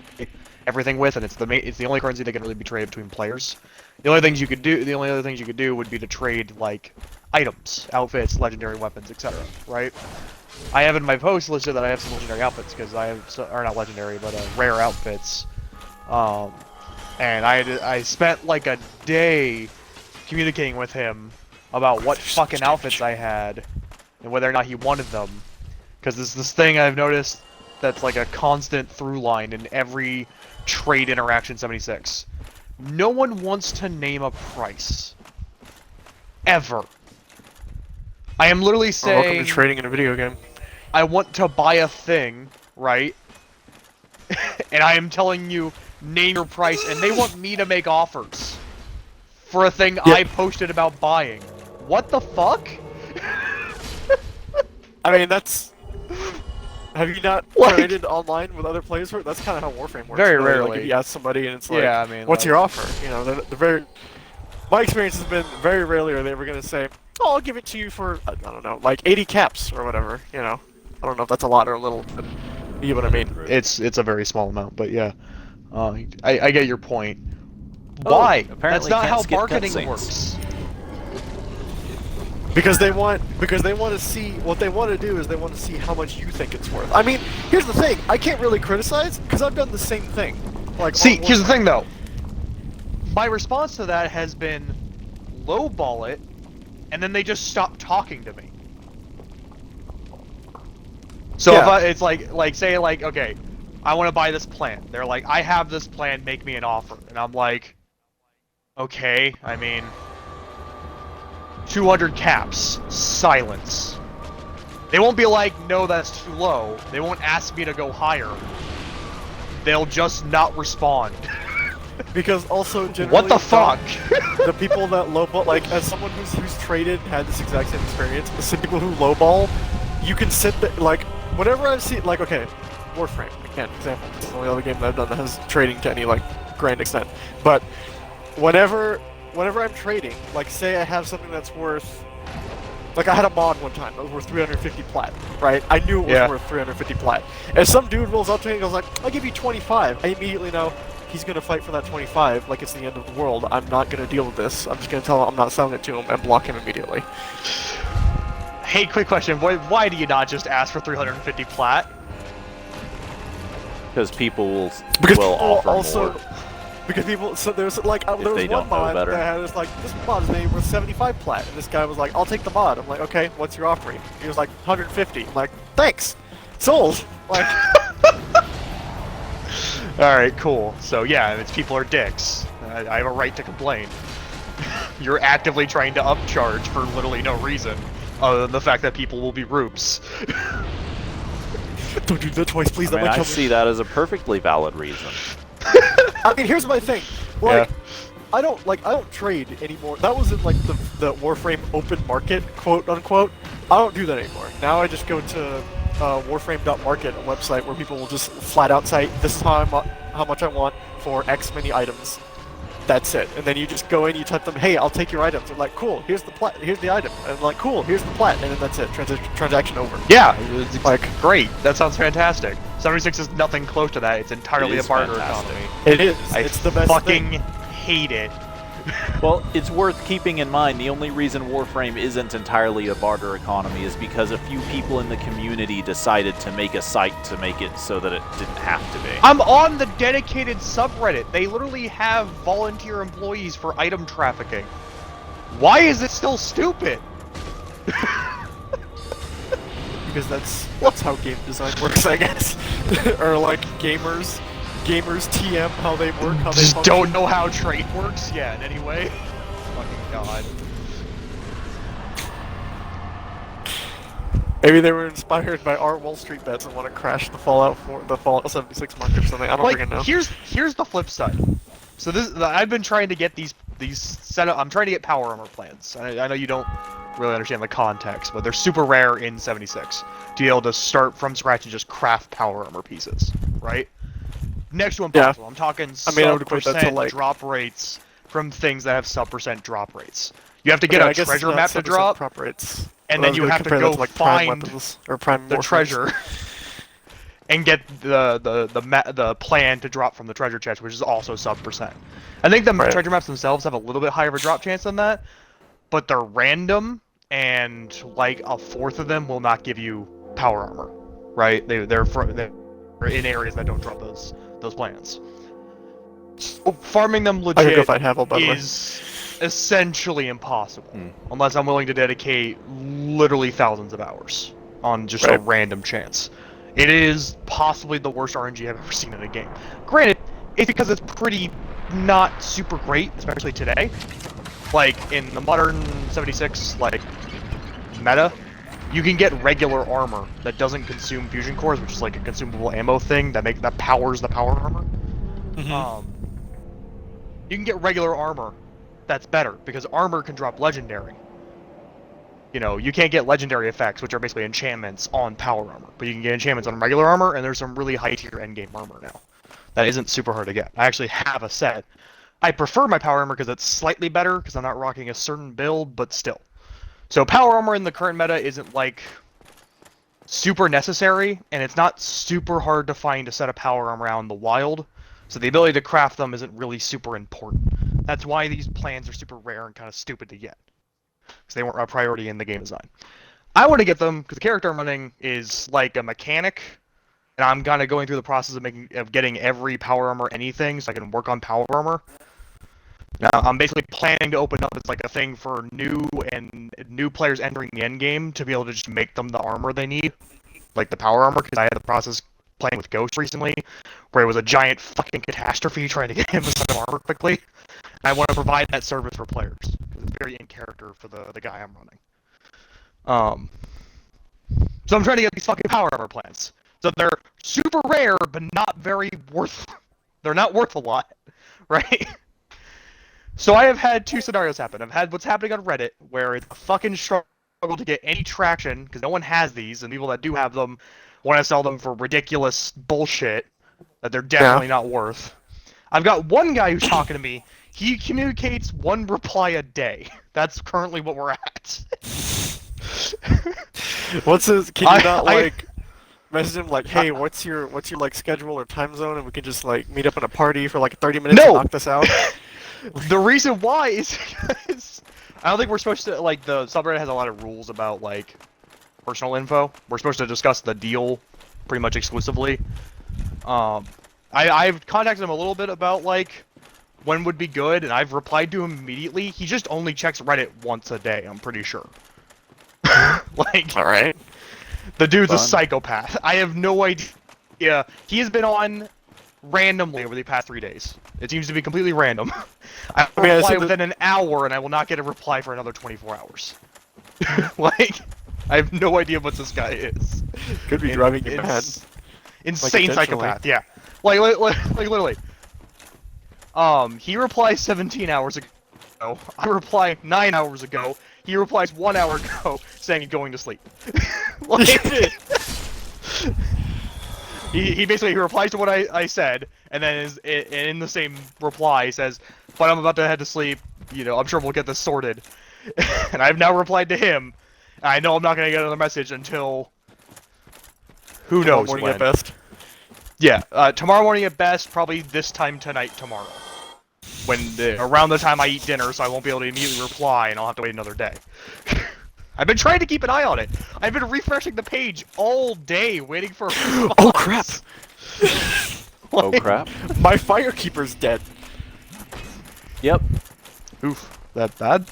everything with, and it's the only currency that can really be traded between players. The only other things you could do would be to trade like items, outfits, legendary weapons, etc. Right? I have in my post listed that I have some legendary outfits because I have, or not legendary, but rare outfits. And I spent like a day communicating with him about what fucking outfits I had and whether or not he wanted them. Because there's this thing I've noticed that's like a constant through line in every trade interaction 76. No one wants to name a price. Ever. I am literally saying... Welcome to trading in a video game. I want to buy a thing, right? And I am telling you, name your price, and they want me to make offers for a thing I posted about buying. What the fuck? I mean, that's... Have you not Like- traded online with other players for it? That's kind of how Warframe works. Very really. Like, rarely. if you ask somebody and it's like, Yeah, I mean, what's like- your offer? You know, the very... My experience has been very rarely are they ever going to say, oh, I'll give it to you for, I don't know, like 80 caps or whatever, you know. I don't know if that's a lot or a little, but you get what I mean. It's a very small amount, but yeah. I get your point. Why? That's apparently not can't how skip marketing cutscenes. works. Because they want to see, what they want to do is they want to see how much you think it's worth. I mean, here's the thing, I can't really criticize, because I've done the same thing. Like, See, on here's the Warframe. thing though. My response to that has been lowball it, and then they just stop talking to me. So Yeah. if it's like say like, okay, I want to buy this plan. They're like, I have this plan, make me an offer. And I'm like, okay, I mean 200 caps, silence. They won't be like, no, that's too low. They won't ask me to go higher. They'll just not respond. Because also, generally... What the fuck? The people that lowball, like, as someone who's traded, had this exact same experience, the people who lowball, you can sit there, like, whenever I've seen, like, okay, Warframe, again, example, it's the only other game that I've done that has trading to any, like, grand extent, but whenever whenever I'm trading, like say I have something that's worth, like I had a mod one time that was worth 350 plat, right? I knew it was worth 350 plat. And some dude rolls up to me and goes like, I'll give you 25. I immediately know he's gonna fight for that 25 like it's the end of the world. I'm not gonna deal with this. I'm just gonna tell him I'm not selling it to him and block him immediately. Hey, quick question. Why do you not just ask for 350 plat? Because people will offer also, more. Because people, so there's like, there was they one don't know mod better. that was like, this mod is maybe worth 75 plat, and this guy was like, I'll take the mod. I'm like, okay, what's your offering? He was like, 150. I'm like, thanks, sold. Like, Alright, cool. So yeah, it's people are dicks. I have a right to complain. You're actively trying to upcharge for literally no reason, other than the fact that people will be rubes. don't do that twice, please. I mean, That I might see that as a perfectly valid reason. I mean, here's my thing. Like, I don't trade anymore. That was in like the Warframe open market, quote unquote. I don't do that anymore. Now I just go to Warframe.market, a website where people will just flat out say, this is how much I want for X many items. That's it. And then you just go in, you type them, hey, I'll take your items. They're like, cool, here's the item. And I'm like, cool, here's the plat. And then that's it. Transaction over. Yeah, it's like great. That sounds fantastic. 76 is nothing close to that. It's entirely a barter economy. It is. It's the best fucking thing. hate it. Well, it's worth keeping in mind the only reason Warframe isn't entirely a barter economy is because a few people in the community decided to make a site to make it so that it didn't have to be. I'm on the dedicated subreddit. They literally have volunteer employees for item trafficking. Why is it still stupid? Because that's how game design works, I guess. Or like gamers TM, how they work, how they Just function. don't know how trade works? Yeah, in any way? Fucking god. Maybe they were inspired by our Wall Street bets and want to crash the Fallout 76 market or something. I don't freaking know. Here's the flip side. So I've been trying to get these set up. I'm trying to get power armor plans. I know you don't really understand the context, but they're super rare in 76 to be able to start from scratch and just craft power armor pieces, right? Next to impossible. Yeah. I'm talking I would equate that to sub-percent like drop rates from things that have sub-percent drop rates. You have to get a treasure map to drop, drop rates. and then you have to go like find prime weapons, or prime the treasure and get the plan to drop from the treasure chest, which is also sub-percent. I think the treasure maps themselves have a little bit higher of a drop chance than that, but they're random, and like a fourth of them will not give you power armor, right? They're in areas that don't drop those plans. So farming them legit is essentially impossible, unless I'm willing to dedicate literally thousands of hours on just a random chance. It is possibly the worst RNG I've ever seen in a game. Granted, it's because it's pretty not super great, especially today. Like, in the modern 76, like, meta, you can get regular armor that doesn't consume fusion cores, which is like a consumable ammo thing that powers the power armor. You can get regular armor that's better, because armor can drop legendary. You know, you can't get legendary effects, which are basically enchantments on power armor, but you can get enchantments on regular armor, and there's some really high tier endgame armor now. That isn't super hard to get. I actually have a set. I prefer my power armor because it's slightly better, because I'm not rocking a certain build, but still. So power armor in the current meta isn't like super necessary, and it's not super hard to find a set of power armor out in the wild. So the ability to craft them isn't really super important. That's why these plans are super rare and kind of stupid to get, because they weren't a priority in the game design. I want to get them because the character I'm running is like a mechanic, and I'm kind of going through the process of getting every power armor anything, so I can work on power armor. Now, I'm basically planning to open up as like a thing for new players entering the end game to be able to just make them the armor they need, like the power armor. Because I had the process playing with Ghost recently, where it was a giant fucking catastrophe trying to get him a set of armor quickly. And I want to provide that service for players because it's very in character for the guy I'm running. So I'm trying to get these fucking power armor plans. So they're super rare, but not very worth. They're not worth a lot, right? So I have had two scenarios happen. I've had what's happening on Reddit, where it's a fucking struggle to get any traction, because no one has these, and people that do have them want to sell them for ridiculous bullshit that they're definitely not worth. I've got one guy who's talking to me. He communicates one reply a day. That's currently what we're at. What's his? Can you not I- like message him like, hey, what's your like schedule or time zone, and we can just like meet up in a party for like 30 minutes and No! knock this out? The reason why is because I don't think we're supposed to, like, the subreddit has a lot of rules about, like, personal info. We're supposed to discuss the deal pretty much exclusively. I've contacted him a little bit about, like, when would be good, and I've replied to him immediately. He just only checks Reddit once a day, I'm pretty sure. Like, All right. the dude's a Fun. psychopath. I have no idea. Yeah, he has been on randomly over the past 3 days. It seems to be completely random. I will mean, I reply assume within an hour, and I will not get a reply for another 24 hours. Like, I have no idea what this guy is. Could be In- driving you mad. Insane intentionally. psychopath, yeah. Like literally. He replies 17 hours ago. I reply 9 hours ago. He replies 1 hour ago saying he's going to sleep. Like, he basically replies to what I said, and then is in the same reply says, "But I'm about to head to sleep. You know, I'm sure we'll get this sorted." And I've now replied to him. And I know I'm not gonna get another message until who Tomorrow knows morning when. at best. Yeah, tomorrow morning at best. Probably this time tonight tomorrow. Around the time I eat dinner, so I won't be able to immediately reply, and I'll have to wait another day. I've been trying to keep an eye on it. I've been refreshing the page all day, waiting for a response. Oh crap! Oh crap. My firekeeper's dead. Yep. Oof, that bad?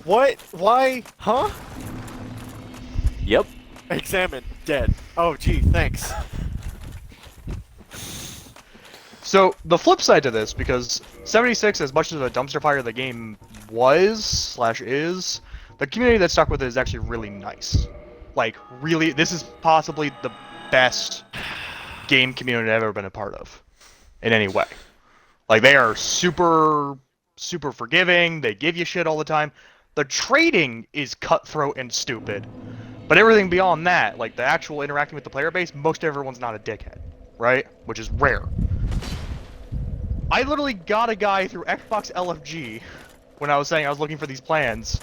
What? Why? Huh? Yep. Examine. Dead. Oh gee, thanks. So, the flip side to this, because 76, as much as a dumpster fire the game was/is, the community that stuck with it is actually really nice. Like, really, this is possibly the best game community I've ever been a part of, in any way. Like, they are super forgiving, they give you shit all the time. The trading is cutthroat and stupid. But everything beyond that, like the actual interacting with the player base, most everyone's not a dickhead, right? Which is rare. I literally got a guy through Xbox LFG when I was saying I was looking for these plans,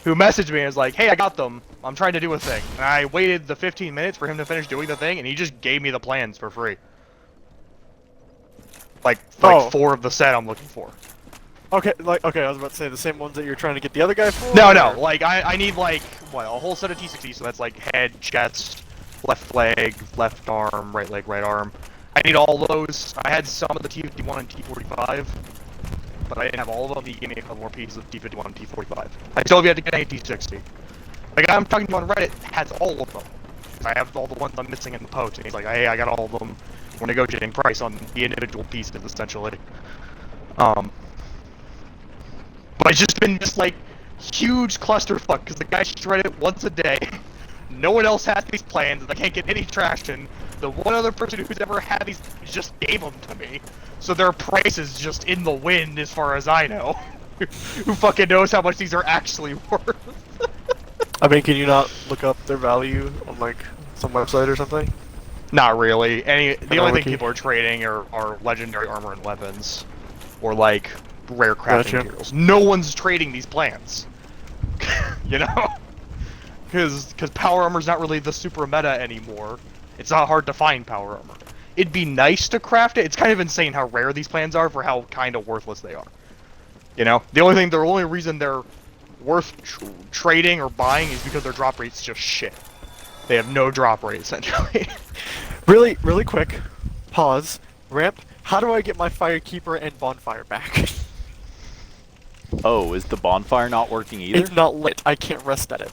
who messaged me and was like, "Hey, I got them. I'm trying to do a thing." And I waited the 15 minutes for him to finish doing the thing, and he just gave me the plans for free. Like Oh. 4 of the set I'm looking for. Okay, I was about to say the same ones that you're trying to get the other guy for. No, or- like I need like what, a whole set of T60, so that's like head, chest, left leg, left arm, right leg, right arm. I need all those. I had some of the T51 and T45, but I didn't have all of them. He gave me a couple more pieces of T51 and T45. I still have yet to get a T60. The guy I'm talking to on Reddit has all of them. I have all the ones I'm missing in the post, and he's like, "Hey, I got all of them. We're negotiating price on the individual pieces, essentially." But it's just been this like huge clusterfuck because the guy shred it once a day. No one else has these plans, and I can't get any traction. The one other person who's ever had these just gave them to me, so their price is just in the wind as far as I know. Who fucking knows how much these are actually worth? I mean, can you not look up their value on like some website or something? Not really. The only thing wiki? people are trading are legendary armor and weapons, or like rare crafting Gotcha. materials. No one's trading these plans. You know? Because power armor's not really the super meta anymore. It's not hard to find power armor. It'd be nice to craft it. It's kind of insane how rare these plans are for how kind of worthless they are. You know? The only reason they're worth trading or buying is because their drop rate's just shit. They have no drop rate, essentially. Really quick. Pause. Ramp. How do I get my firekeeper and bonfire back? Oh, is the bonfire not working either? It's not lit. I can't rest at it.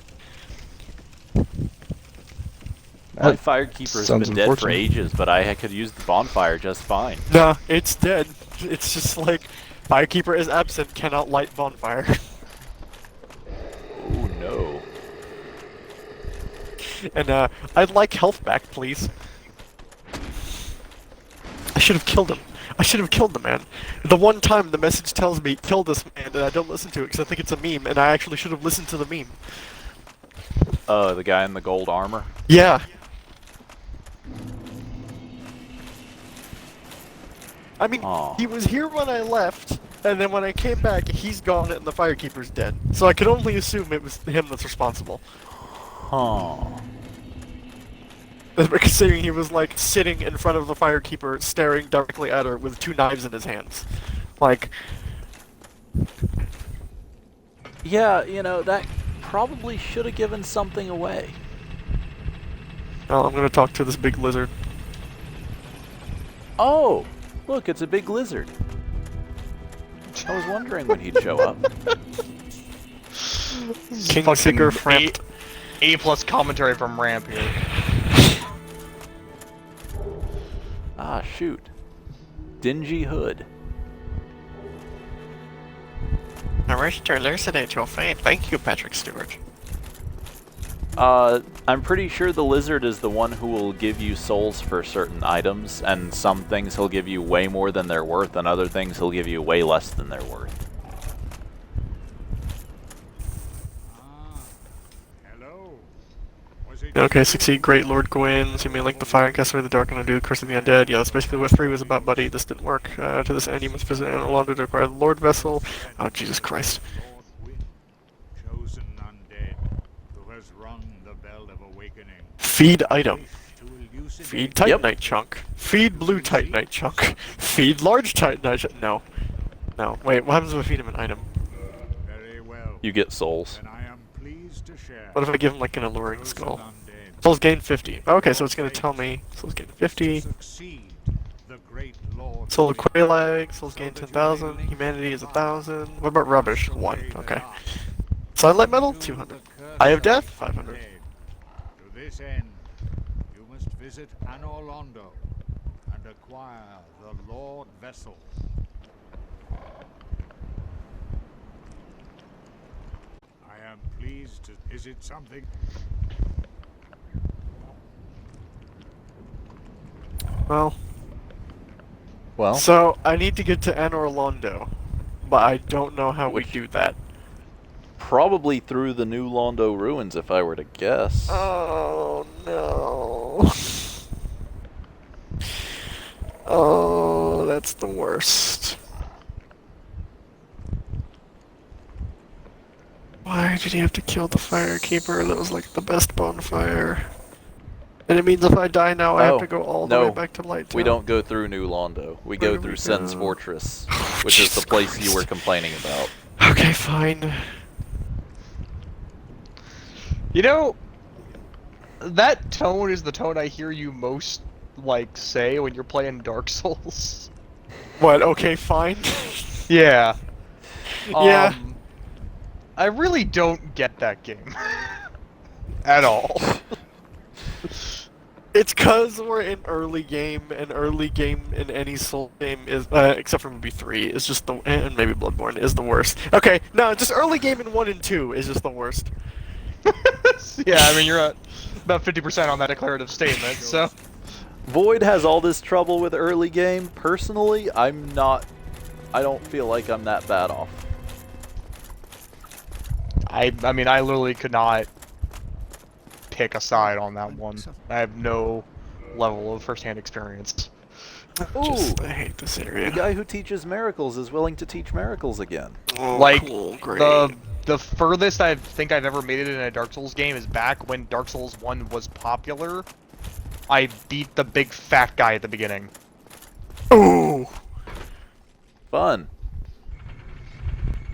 My firekeeper's sounds been dead for unfortunate. ages, but I could use the bonfire just fine. No, it's dead. It's just like firekeeper is absent, cannot light bonfire. Oh no. And I'd like health back, please. I should have killed him. I should have killed the man. The one time the message tells me, kill this man, and I don't listen to it because I think it's a meme, and I actually should have listened to the meme. Oh, the guy in the gold armor? Yeah. I mean, Aw. he was here when I left, and then when I came back, he's gone and the firekeeper's dead. So I could only assume it was him that's responsible. Huh. Considering he was like sitting in front of the firekeeper, staring directly at her with 2 knives in his hands. Like, Yeah, you know, that probably should have given something away. oh, I'm gonna talk to this big lizard. Oh, look, it's a big lizard. I was wondering when he'd show up. King Seeker Framp. A+ commentary from Ramp here. Ah, shoot. Dingy Hood. I wish to elucidate your fate. Thank you, Patrick Stewart. I'm pretty sure the lizard is the one who will give you souls for certain items, and some things he'll give you way more than they're worth, and other things he'll give you way less than they're worth. Okay, succeed, Great Lord Gwyn. You may like the fire, Kessler, the Dark, and undo the Curse of the Undead. Yeah, that's basically what 3 was about, buddy. This didn't work. To this end, you must visit Anor to acquire the Lord Vessel. Oh, Jesus Christ. Chosen undead, who has rung the bell of awakening. Feed item. To Feed elucidate Titanite chunk. Feed blue Titanite chunk. Feed large Titanite chunk. No. No. Wait, what happens if I feed him an item? very well. You get souls. Then I am pleased to share. What if I give him like an alluring Chosen skull? undead Souls gain 50. Okay, so it's gonna tell me Souls gain 50. succeed the great Lord. Soul of Quailag, Souls gain 10,000. Humanity is 1,000. What about rubbish? 1. Okay. Sunlight metal? 200. Eye of Death? 500. To this end, you must visit Anor Londo and acquire the Lord Vessel. I am pleased to. Is it something? Well, Well, so I need to get to Anor Londo, but I don't know how we do that. probably through the new Londo ruins, if I were to guess. Oh no. Oh, that's the worst. Why did he have to kill the firekeeper? That was like the best bonfire. And it means if I die now, I have Oh, to go all the no. way back to Blighttown. We don't go through New Londo. We Where go do through we Sen's go? Fortress, Oh, which is the Jesus place you Christ. were complaining about. Okay, fine. You know, that tone is the tone I hear you most, like, say when you're playing Dark Souls. What? Okay, fine. Yeah. Yeah. I really don't get that game. At all. It's cause we're in early game, and early game in any Soul game is, except for maybe 3, is just the, and maybe Bloodborne is the worst. Okay, no, just early game in 1 and 2 is just the worst. Yeah, I mean, you're at about 50% on that declarative statement, so... Void has all this trouble with early game. Personally, I don't feel like I'm that bad off. I mean, I literally could not pick a side on that one. I have no level of first-hand experience. Ooh, I hate this the area. guy who teaches miracles is willing to teach miracles again. Oh, Like, cool, great. the furthest I think I've ever made it in a Dark Souls game is back when Dark Souls 1 was popular. I beat the big fat guy at the beginning. Ooh. Fun.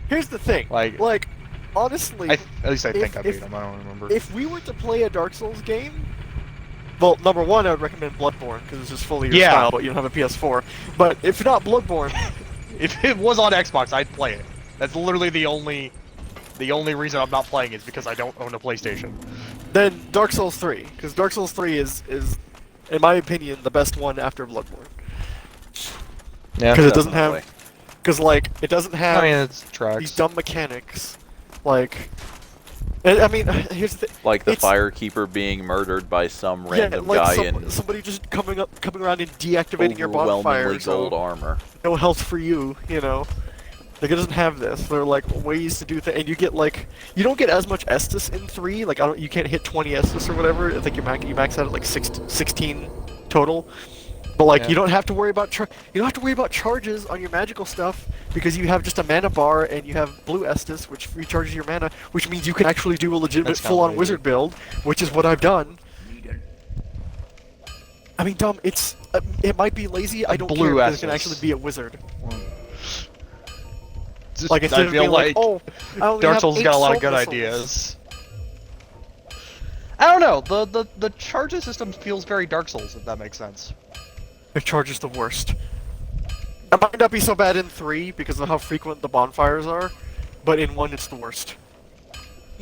Here's the thing. Like, honestly, at least I think I beat if- him, I don't remember. if we were to play a Dark Souls game, well, number one, I would recommend Bloodborne because it's just fully your Yeah. style, but you don't have a PS4. But if not Bloodborne, If it was on Xbox, I'd play it. That's literally the only reason I'm not playing is because I don't own a PlayStation. then Dark Souls 3, because Dark Souls 3 is, in my opinion, the best one after Bloodborne. Yeah. Because it doesn't have, Definitely. because like it doesn't have I mean, it's these tracks. dumb mechanics, like. I mean, here's the Like the it's- firekeeper being murdered by some random like guy in somebody just coming around and deactivating your bonfire. overwhelmingly gold armor. No health for you, you know. Like it doesn't have this. There are like ways to do things, and you get like you don't get as much Estus in 3. Like you can't hit 20 Estus or whatever. I think you max out at like 16 total. But like, Yeah. you don't have to worry about charges on your magical stuff because you have just a mana bar and you have blue Estus, which recharges your mana, which means you can actually do a legitimate That's kinda full-on lazy. wizard build, which is what I've done. I mean, Dom, it might be lazy. I don't blue care because it can Estus. actually be a wizard. Just, Like instead I of feel being like, oh, I only Dark have Souls 8 got a lot of soul good missiles. ideas. I don't know. The charges system feels very Dark Souls, if that makes sense. It charges the worst. It might not be so bad in 3 because of how frequent the bonfires are, but in 1 it's the worst.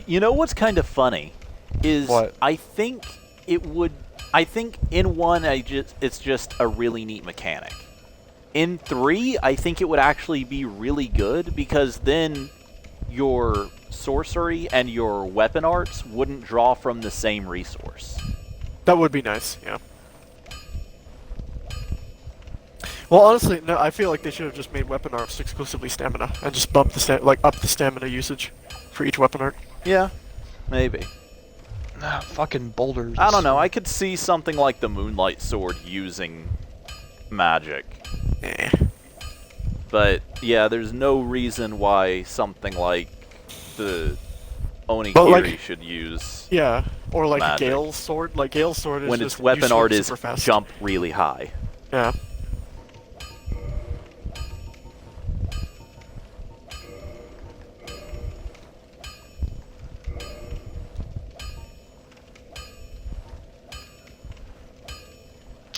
You know what's kind of funny is What? I think in 1 it's just a really neat mechanic. In 3, I think it would actually be really good because then your sorcery and your weapon arts wouldn't draw from the same resource. That would be nice, yeah. Well, honestly, no. I feel like they should have just made weapon arts exclusively stamina and just bump the up the stamina usage for each weapon art. Yeah, maybe. Ah, fucking boulders. I don't know. I could see something like the Moonlight Sword using magic. Eh. But yeah, there's no reason why something like the Onigiri But, like- should use Yeah, or like Magic. Gale's sword. Like Gale's sword is when just its weapon you art swing is super fast. jump really high. Yeah.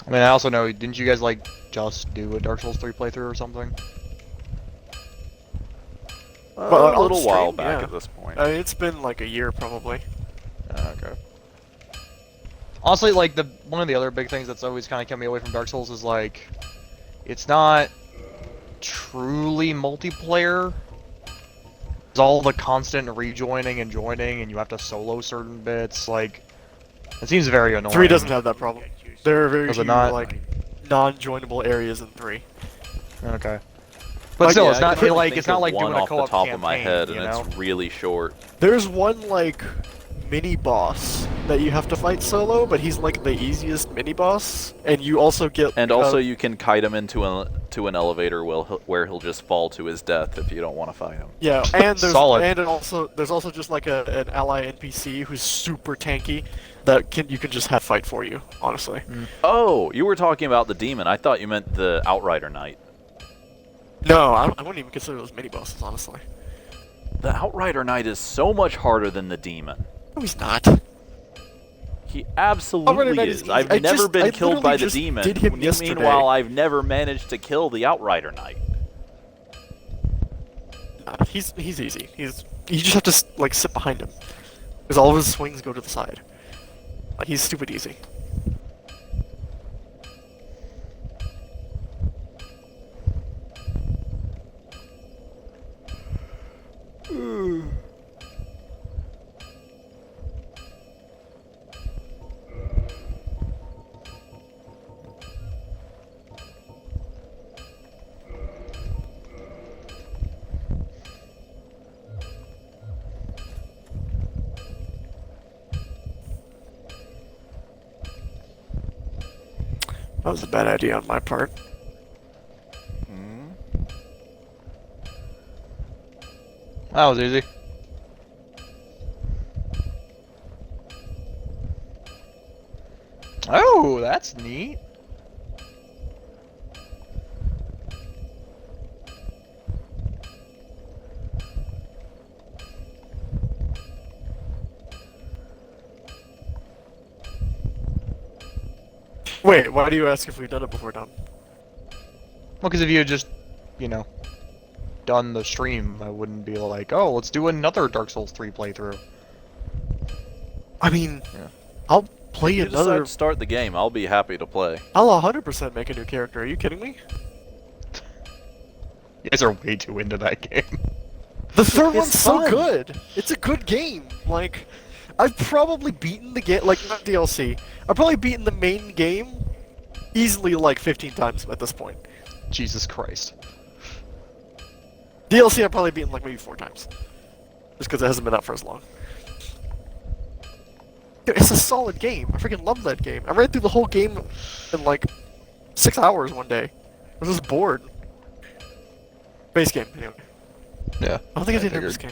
I mean, I also know. Didn't you guys like just do a Dark Souls 3 playthrough or something? Well, A on little stream, while back yeah. at this point. It's been like a year probably. Okay. Honestly, like one of the other big things that's always kind of kept me away from Dark Souls is like, it's not truly multiplayer. It's all the constant rejoining and joining, and you have to solo certain bits. Like, it seems very annoying. 3 doesn't have that problem. There are very Does it few not? like non-joinable areas in 3. Okay. But Like, still, yeah, it's I not couldn't like think it's not of like one doing a off co-op the top campaign, of my head, you and know? it's really short. There's one like mini boss that you have to fight solo, but he's like the easiest mini boss, and you also get And also, you can kite him into an elevator where he'll just fall to his death if you don't want to fight him. yeah, and Solid. there's also just like an ally NPC who's super tanky that you can just have fight for you. Honestly, Oh, you were talking about the demon. I thought you meant the Outrider Knight. no, I wouldn't even consider those mini bosses. Honestly, The Outrider Knight is so much harder than the demon. no, he's not. He Outrider absolutely Knight is. is easy. I've I never just- been I killed by literally the just demon. did him yesterday. Meanwhile, I've never managed to kill the Outrider Knight. He's easy. You just have to like sit behind him, because all of his swings go to the side. He's stupid easy. That was a bad idea on my part. That was easy. Oh, that's neat. Wait, why do you ask if we've done it before, Dom? Well, because if you had just, you know, done the stream, I wouldn't be like, oh, let's do another Dark Souls 3 playthrough. I mean, Yeah. I'll play If you decide another. to start the game, I'll be happy to play. I'll 100% make a new character. Are you kidding me? You guys are way too into that game. The third It's one's so fun. good. It's a good game. Like, I've probably beaten the game. Like, not DLC. I've probably beaten the main game easily like 15 times at this point. Jesus Christ. DLC I've probably beaten like maybe 4 times. Just because it hasn't been out for as long. Dude, it's a solid game. I freaking love that game. I ran through the whole game in like 6 hours one day. I was just bored. Base game, anyway. Yeah. I don't think I did figured. this game.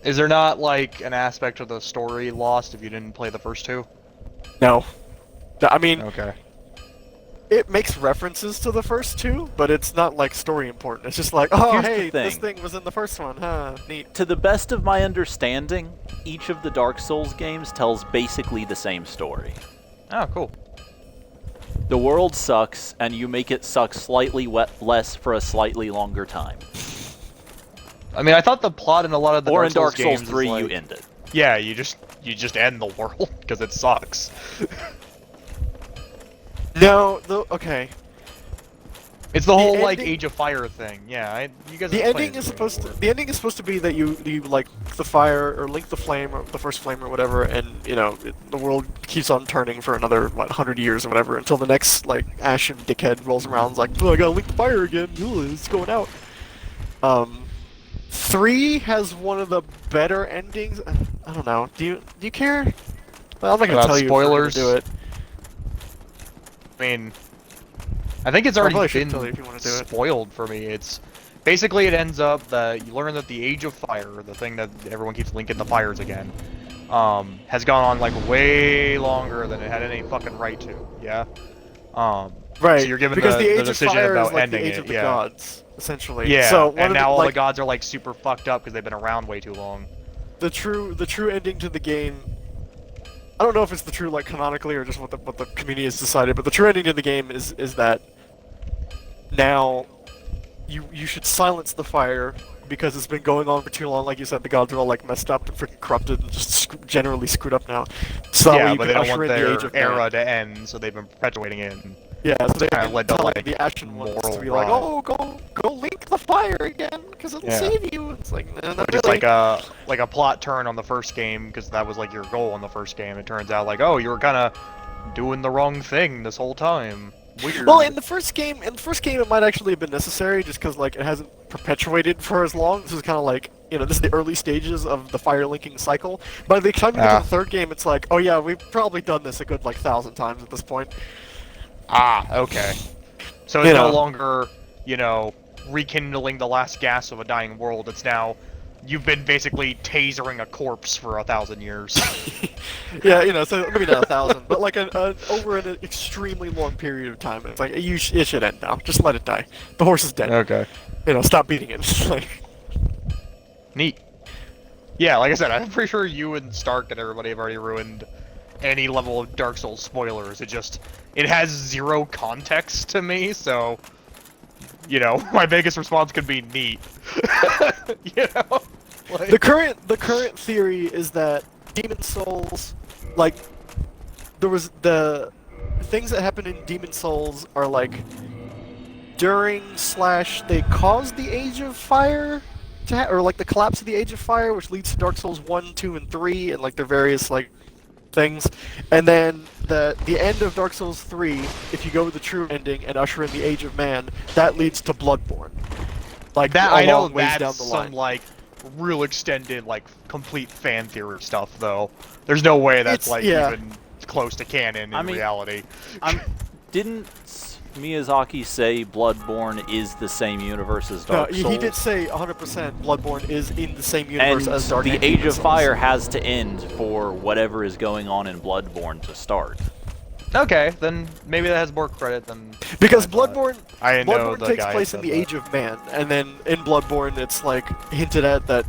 Is there not like an aspect of the story lost if you didn't play the first two? No. I mean, Okay. it makes references to the first two, but it's not like story important. It's just like, oh Here's the hey, this thing. thing was in the first one, huh? Neat. To the best of my understanding, each of the Dark Souls games tells basically the same story. Oh, cool. The world sucks, and you make it suck slightly less for a slightly longer time. I mean, I thought the plot in a lot of the Or Dark in Dark Souls Souls games 3, is like, you end it. yeah, you just end the world because it sucks. No, okay. It's the whole like ending- Age of Fire thing. Yeah, you guys. The have ending played is this supposed to. before. The ending is supposed to be that you like the fire or link the flame or the first flame or whatever, and the world keeps on turning for another 100 years or whatever until the next like ashen dickhead rolls around. And's like, oh, I gotta link the fire again. Ooh, it's going out. 3 has one of the better endings. I don't know. Do you care? Well, I'm not gonna About tell you if we're gonna spoilers? do it. I mean, I think it's I already probably shouldn't been tell you if you wanna do it. spoiled for me. It's basically it ends up that you learn that the Age of Fire, the thing that everyone keeps linking the fires again, has gone on like way longer than it had any fucking right to. Yeah. Right. So you're given because the Age of decision Fire about is like ending the Age it. of the Yeah. gods, essentially. Yeah. So one and of now all like, the gods are like super fucked up because they've been around way too long. the true ending to the game. I don't know if it's the true like canonically or just what the community has decided, but the true ending to the game is that now you should silence the fire because it's been going on for too long. Like you said, the gods are all like messed up and freaking corrupted and just generally screwed up now. So that way Yeah, you but can they don't usher want in the Age their of Man. era to end, so they've been perpetuating it. And Yeah, so they kinda can led to, tell like, the Ashen ones to moral be like, rot. oh, go link the fire again because it'll Yeah. save you. It's like, nah, not Which is really. like a plot turn on the first game because that was like your goal on the first game. It turns out like, oh, you were kind of doing the wrong thing this whole time. Weird. Well, in the first game, it might actually have been necessary just because like it hasn't perpetuated for as long. This is kind of like this is the early stages of the fire linking cycle. By the time you get to the third game, it's like, oh yeah, we've probably done this a good like 1,000 times at this point. Okay. So it's no longer, rekindling the last gas of a dying world. It's now you've been basically tasering a corpse for 1,000 years. Yeah, so maybe not 1,000, but like over an extremely long period of time. It's like it should end now. Just let it die. The horse is dead. Okay. Stop beating it. Like, Neat. Yeah, like I said, I'm pretty sure you and Stark and everybody have already ruined any level of Dark Souls spoilers. It has zero context to me, so my biggest response could be neat. Like... the current theory is that Demon Souls, like, there was the things that happen in Demon Souls are like during / they caused the Age of Fire to or like the collapse of the Age of Fire, which leads to Dark Souls 1, 2, and 3, and like their various like things. And then the end of Dark Souls 3, if you go with the true ending and usher in the Age of Man, that leads to Bloodborne. Like that, a I know long ways that's down the line. some like real extended like complete fan theory stuff though. There's no way that's even close to canon in reality. Didn't Miyazaki say Bloodborne is the same universe as Dark Souls? No, he did say 100% Bloodborne is in the same universe as Dark the and Age Demon of Souls. Fire has to end for whatever is going on in Bloodborne to start. Okay, then maybe that has more credit than Because I thought. Bloodborne takes place in the Age of Man, and then in Bloodborne it's like hinted at that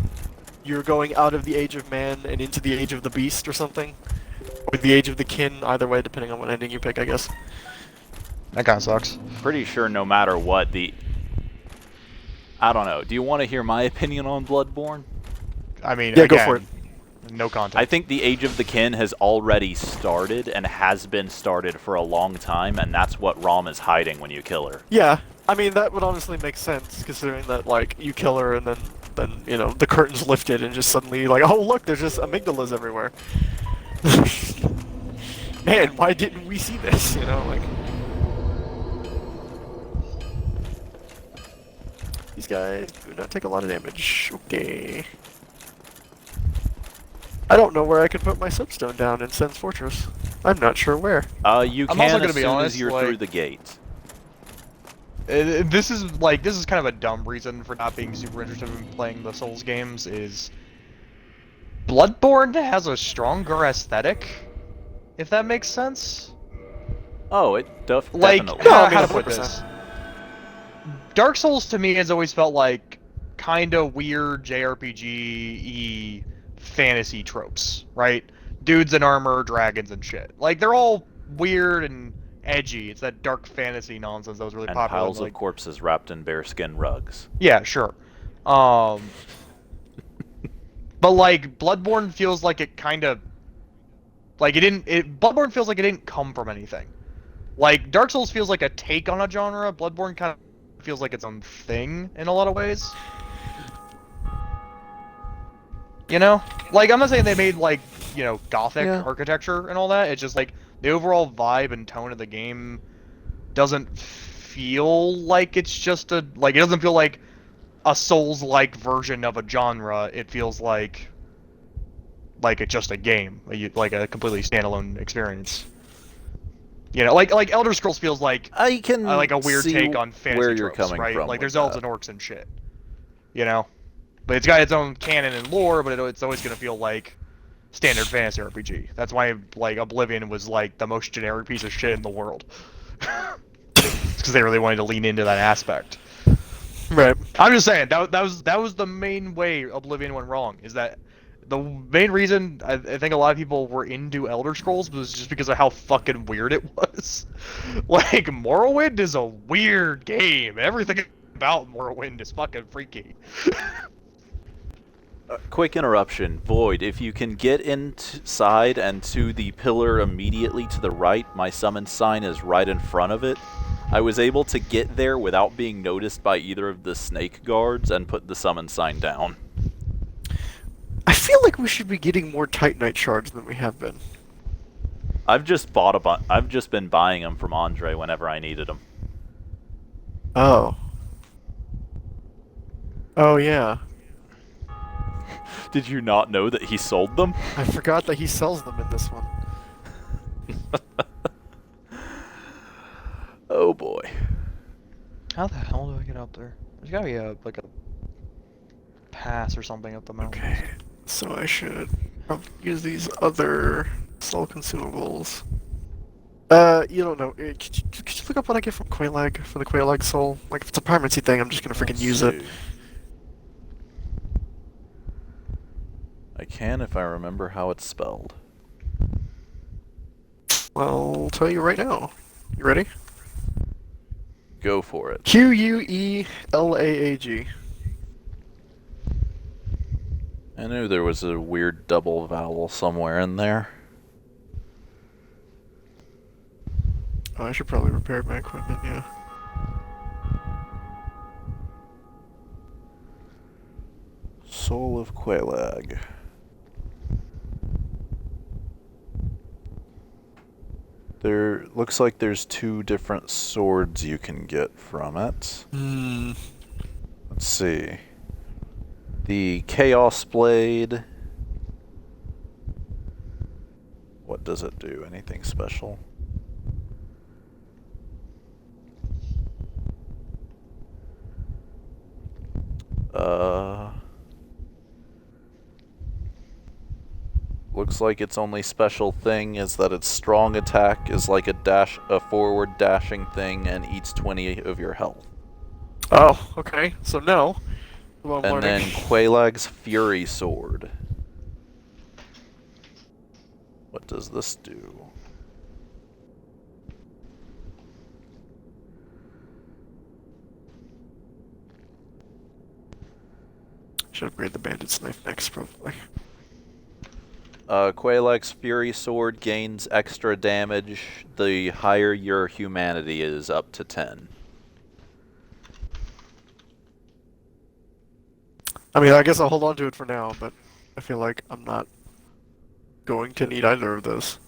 you're going out of the Age of Man and into the Age of the Beast or something. Or the Age of the Kin, either way, depending on what ending you pick, I guess. That kind of sucks. Pretty sure no matter what I don't know. Do you want to hear my opinion on Bloodborne? I mean, yeah, again, go for it. No context. I think the Age of the Kin has already started and has been started for a long time, and that's what Rom is hiding when you kill her. Yeah, I mean, that would honestly make sense, considering that, like, you kill her and then the curtain's lifted and just suddenly, like, oh, look, there's just amygdalas everywhere. Man, why didn't we see this, like... These guys do not take a lot of damage. Okay. I don't know where I can put my soapstone down in Sen's Fortress. I'm not sure where. You I'm also can gonna as be soon honest, as you're through like- the gate. This is kind of a dumb reason for not being super interested in playing the Souls games. Is Bloodborne has a stronger aesthetic, if that makes sense. Oh, it Like, definitely. No, I mean, how to put 100%. this? Dark Souls to me has always felt like kind of weird JRPG-y fantasy tropes, right? Dudes in armor, dragons and shit. Like they're all weird and edgy. It's that dark fantasy nonsense that was really And popular. piles like, of corpses wrapped in bearskin rugs. yeah, sure. But like Bloodborne feels like it kind of like it didn't. Bloodborne feels like it didn't come from anything. Like Dark Souls feels like a take on a genre. Bloodborne kind of feels like its own thing in a lot of ways. You know, like I'm not saying they made like gothic Yeah. architecture and all that. It's just like the overall vibe and tone of the game doesn't feel like it's just a like it doesn't feel like a Souls-like version of a genre. It feels like it's just a game, like a completely standalone experience. Like Elder Scrolls feels like I can like a weird see take on fantasy where you're tropes, coming right? from Like with there's elves that. and orcs and shit, but it's got its own canon and lore, but it's always gonna feel like standard fantasy RPG. That's why like Oblivion was like the most generic piece of shit in the world. It's because they really wanted to lean into that aspect. Right. I'm just saying that was the main way Oblivion went wrong. Is that the main reason I think a lot of people were into Elder Scrolls was just because of how fucking weird it was. Like Morrowind is a weird game. Everything about Morrowind is fucking freaky. Quick interruption. Void, if you can get inside and to the pillar immediately to the right, my summon sign is right in front of it. I was able to get there without being noticed by either of the snake guards and put the summon sign down. I feel like we should be getting more Titanite shards than we have been. I've just been buying them from Andre whenever I needed them. Oh. Oh yeah. Did you not know that he sold them? I forgot that he sells them in this one. Oh boy. How the hell do I get up there? There's gotta be a pass or something up the mountain. Okay. So I should probably use these other soul consumables. You don't know. Could you look up what I get from Quailag for the Quailag soul? Like if it's a permanency thing, I'm just gonna freaking Let's use it. see. I can if I remember how it's spelled. Well, I'll tell you right now. You ready? Go for it. Queelaag. I knew there was a weird double vowel somewhere in there. Oh, I should probably repair my equipment, yeah. Soul of Quailag. There looks like there's 2 different swords you can get from it. Hmm. Let's see. The Chaos Blade. What does it do? Anything special? Looks like its only special thing is that its strong attack is like a forward dashing thing and eats 20 of your health. Oh, okay. So no. Well, I'm And then learning. Quailag's Fury Sword. What does this do? Should upgrade the bandit's knife next, probably. Quailag's Fury Sword gains extra damage the higher your humanity is, up to 10. I mean, I guess I'll hold on to it for now, but I feel like I'm not going to need either of those.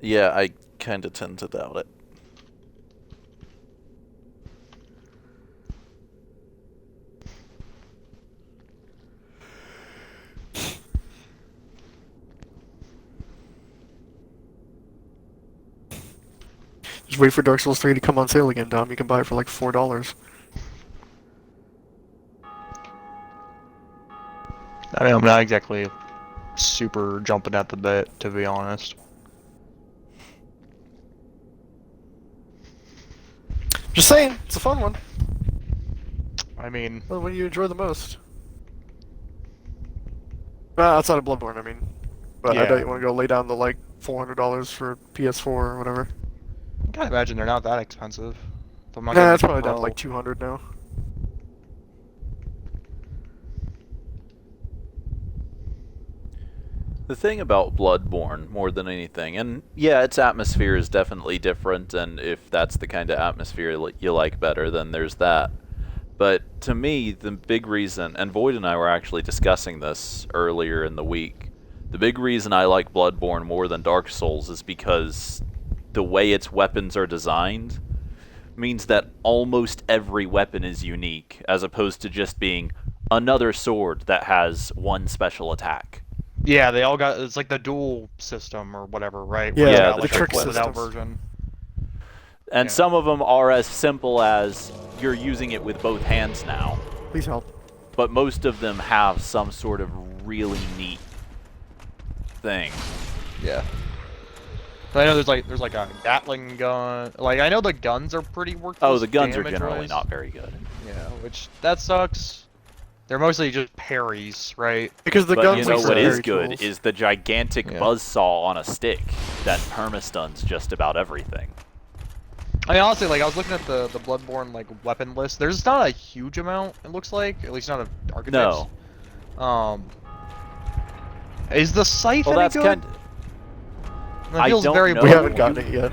Yeah, I kind of tend to doubt it. Just wait for Dark Souls 3 to come on sale again, Dom. You can buy it for like $4. I mean, I'm not exactly super jumping at the bit, to be honest. Just saying, it's a fun one. I mean, Well, what do you enjoy the most? Outside of Bloodborne, I mean. But I Yeah. bet you want to go lay down the like $400 for PS4 or whatever. I can't imagine they're not that expensive. If I'm not Nah, getting it's the probably down to Pro. like 200 now. The thing about Bloodborne, more than anything, and yeah, its atmosphere is definitely different, and if that's the kind of atmosphere you like better, then there's that. But to me, the big reason, and Void and I were actually discussing this earlier in the week, the big reason I like Bloodborne more than Dark Souls is because the way its weapons are designed means that almost every weapon is unique, as opposed to just being another sword that has one special attack. Yeah, they all got, it's like the dual system or whatever, right? Yeah, Where it's Yeah, got, the like trick a folded out systems. version. And Yeah. some of them are as simple as you're using it with both hands now, Please help. but most of them have some sort of really neat thing. Yeah. So I know there's like a Gatling gun. Like I know the guns are pretty worthless. Oh, the guns are damage-wise. generally not very good. Yeah, which that sucks. They're mostly just parries, right? Because the But guns you know are what is very good tools. is the gigantic Yeah. buzzsaw on a stick that permastuns just about everything. I mean, honestly, like I was looking at the Bloodborne like weapon list. There's not a huge amount. It looks like, at least not of archetypes. No. Is the scythe Well, any that's good? kind. It I feels don't very know. We No, haven't gotten it yet.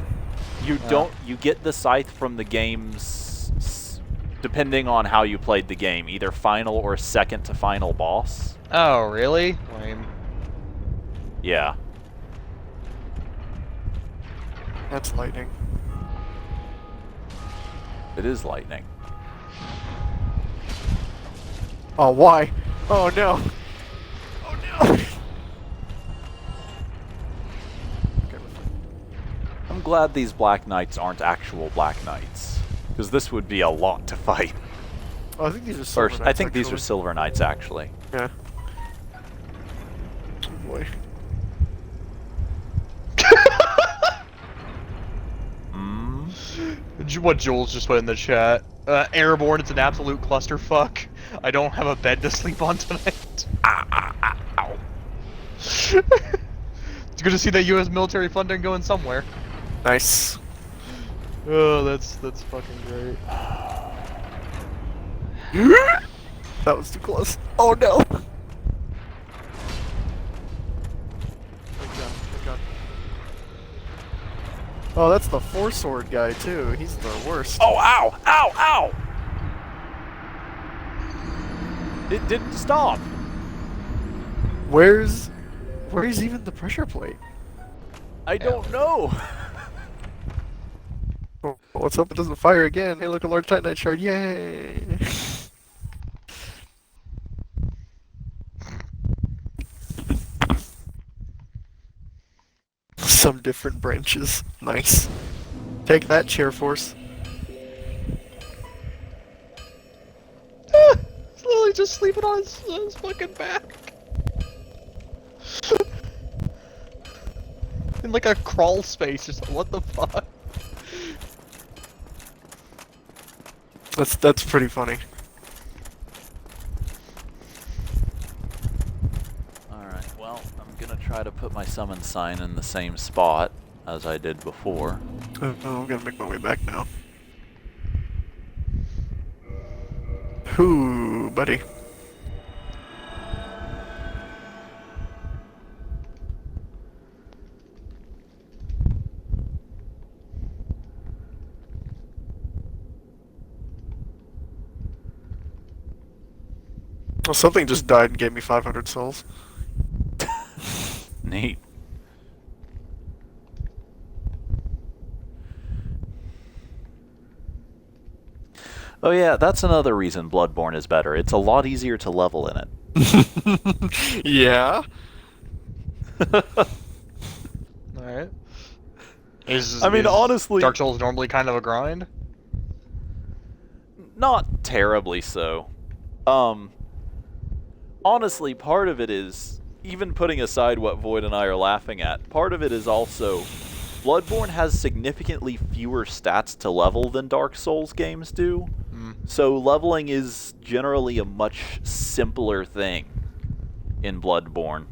You don't. You get the scythe from the game's, depending on how you played the game, either final or second to final boss. Oh, really? Lame. Yeah. That's lightning. It is lightning. Oh, why? Oh no. Oh no. Okay, we're fine. I'm glad these Black Knights aren't actual Black Knights, because this would be a lot to fight. Oh, I think these are silver First, I knights, think these are actually. Silver Knights, actually. Yeah. Oh boy. What Jules just put in the chat. Airborne, it's an absolute clusterfuck. I don't have a bed to sleep on tonight. Ow. It's good to see that U.S. military funding going somewhere. Nice. Oh, that's fucking great. That was too close. Oh no. Thank God, thank God. Oh, that's the four sword guy too. He's the worst. Oh, ow! Ow! Ow! It didn't stop. Where's even the pressure plate? I don't know. Oh, what's up? It doesn't fire again. Hey, look, a large titanite shard. Yay! Some different branches. Nice. Take that, chair force. He's literally just sleeping on his fucking back. In like a crawl space or something. What the fuck? That's pretty funny. Alright, well, I'm gonna try to put my summon sign in the same spot as I did before. Oh, I'm gonna make my way back now. Whoo, buddy. Well, something just died and gave me 500 souls. Neat. Oh yeah, that's another reason Bloodborne is better. It's a lot easier to level in it. Yeah. Alright. I mean, is honestly, Dark Souls normally kind of a grind? not terribly so. Honestly, part of it is, even putting aside what Void and I are laughing at, part of it is also, Bloodborne has significantly fewer stats to level than Dark Souls games do, so leveling is generally a much simpler thing in Bloodborne.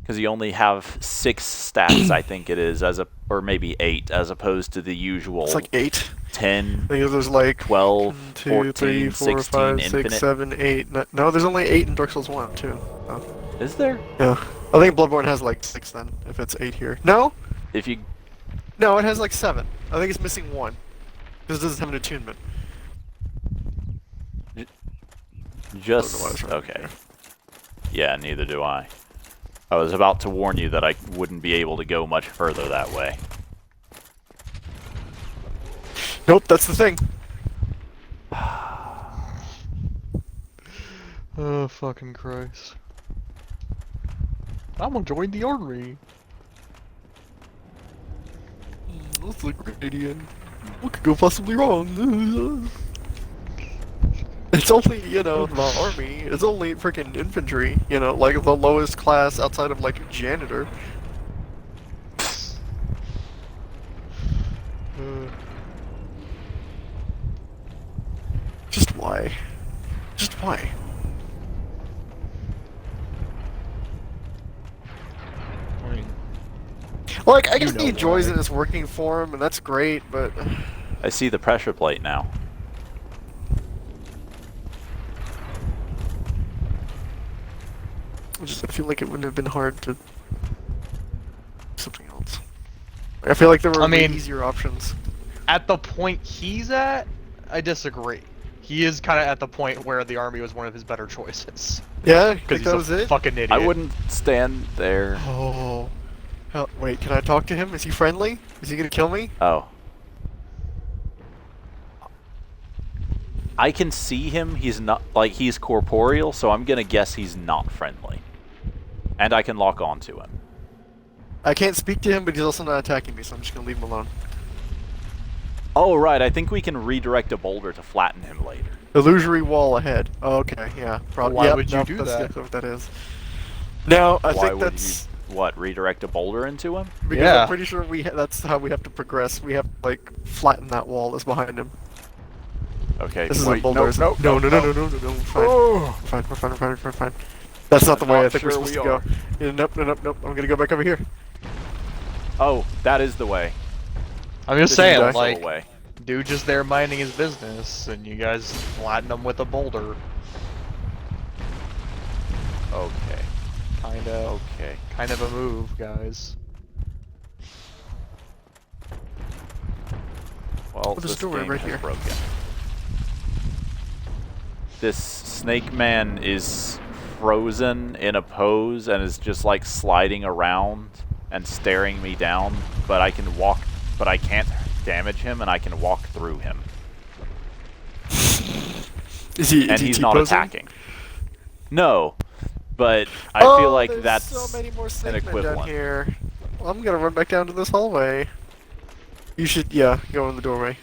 Because you only have 6 stats, I think it is, or maybe 8, as opposed to the usual It's like 8. 10, I think there's like 12, 1, 2, 14, 3, 4, 16, 5, infinite. 6, 7, 8. No, there's only 8 in Dark Souls 1 too. Oh. Is there? Yeah. I think Bloodborne has like 6 then, if it's 8 here. No? If you... No, it has like 7. I think it's missing 1. Because it doesn't have an attunement. Just... Okay. Yeah, neither do I. I was about to warn you that I wouldn't be able to go much further that way. Nope, that's the thing. Oh, fucking Christ. I'm gonna join the army. That's a great idea. What could go possibly wrong? It's only, you know, the army. It's only freaking infantry, you know, like the lowest class outside of, like, janitor. Just why? Just why? I mean, Like, I guess know he enjoys why. it in his working form, and that's great, but... I see the pressure plate now. I feel like it wouldn't have been hard to... something else. I feel like there were I way mean- easier options. at the point he's at, I disagree. He is kind of at the point where the army was one of his better choices. Yeah? Because Think he's that a was it? fucking idiot. I wouldn't stand there. Oh. Wait, can I talk to him? Is he friendly? Is he gonna kill me? Oh. I can see him. He's not, like, he's corporeal, so I'm gonna guess he's not friendly. And I can lock onto him. I can't speak to him, but he's also not attacking me, so I'm just gonna leave him alone. Oh, right, I think we can redirect a boulder to flatten him later. Illusory wall ahead. Oh, okay, yeah. Probably. Why Yep, would you nope, do that's that? exactly what that is. Now, I Why think would that's... you, what, redirect a boulder into him? Because Yeah. I'm pretty sure that's how we have to progress. We have to, like, flatten that wall that's behind him. Okay, This is wait, a boulder. nope, no, nope, no, nope, no, no, nope. no, no, no, we're fine. Oh. We're fine. That's not the way I Not think we're sure supposed we to go. Yeah, nope. I'm gonna go back over here. Oh, that is the way. I'm just Did he die? saying, Go like, away. dude just there minding his business, and you guys flatten him with a boulder. Okay, okay. Kind of a move, guys. Well, There's a this doorway game right has here. broken. This snake man is frozen in a pose and is just like sliding around and staring me down, but I can walk, but I can't damage him and I can walk through him. Is he? And he's not T-posing? attacking. No, but I feel like there's that's so many more an snake men down equivalent. here. Well, I'm gonna run back down to this hallway. You should, yeah, go in the doorway.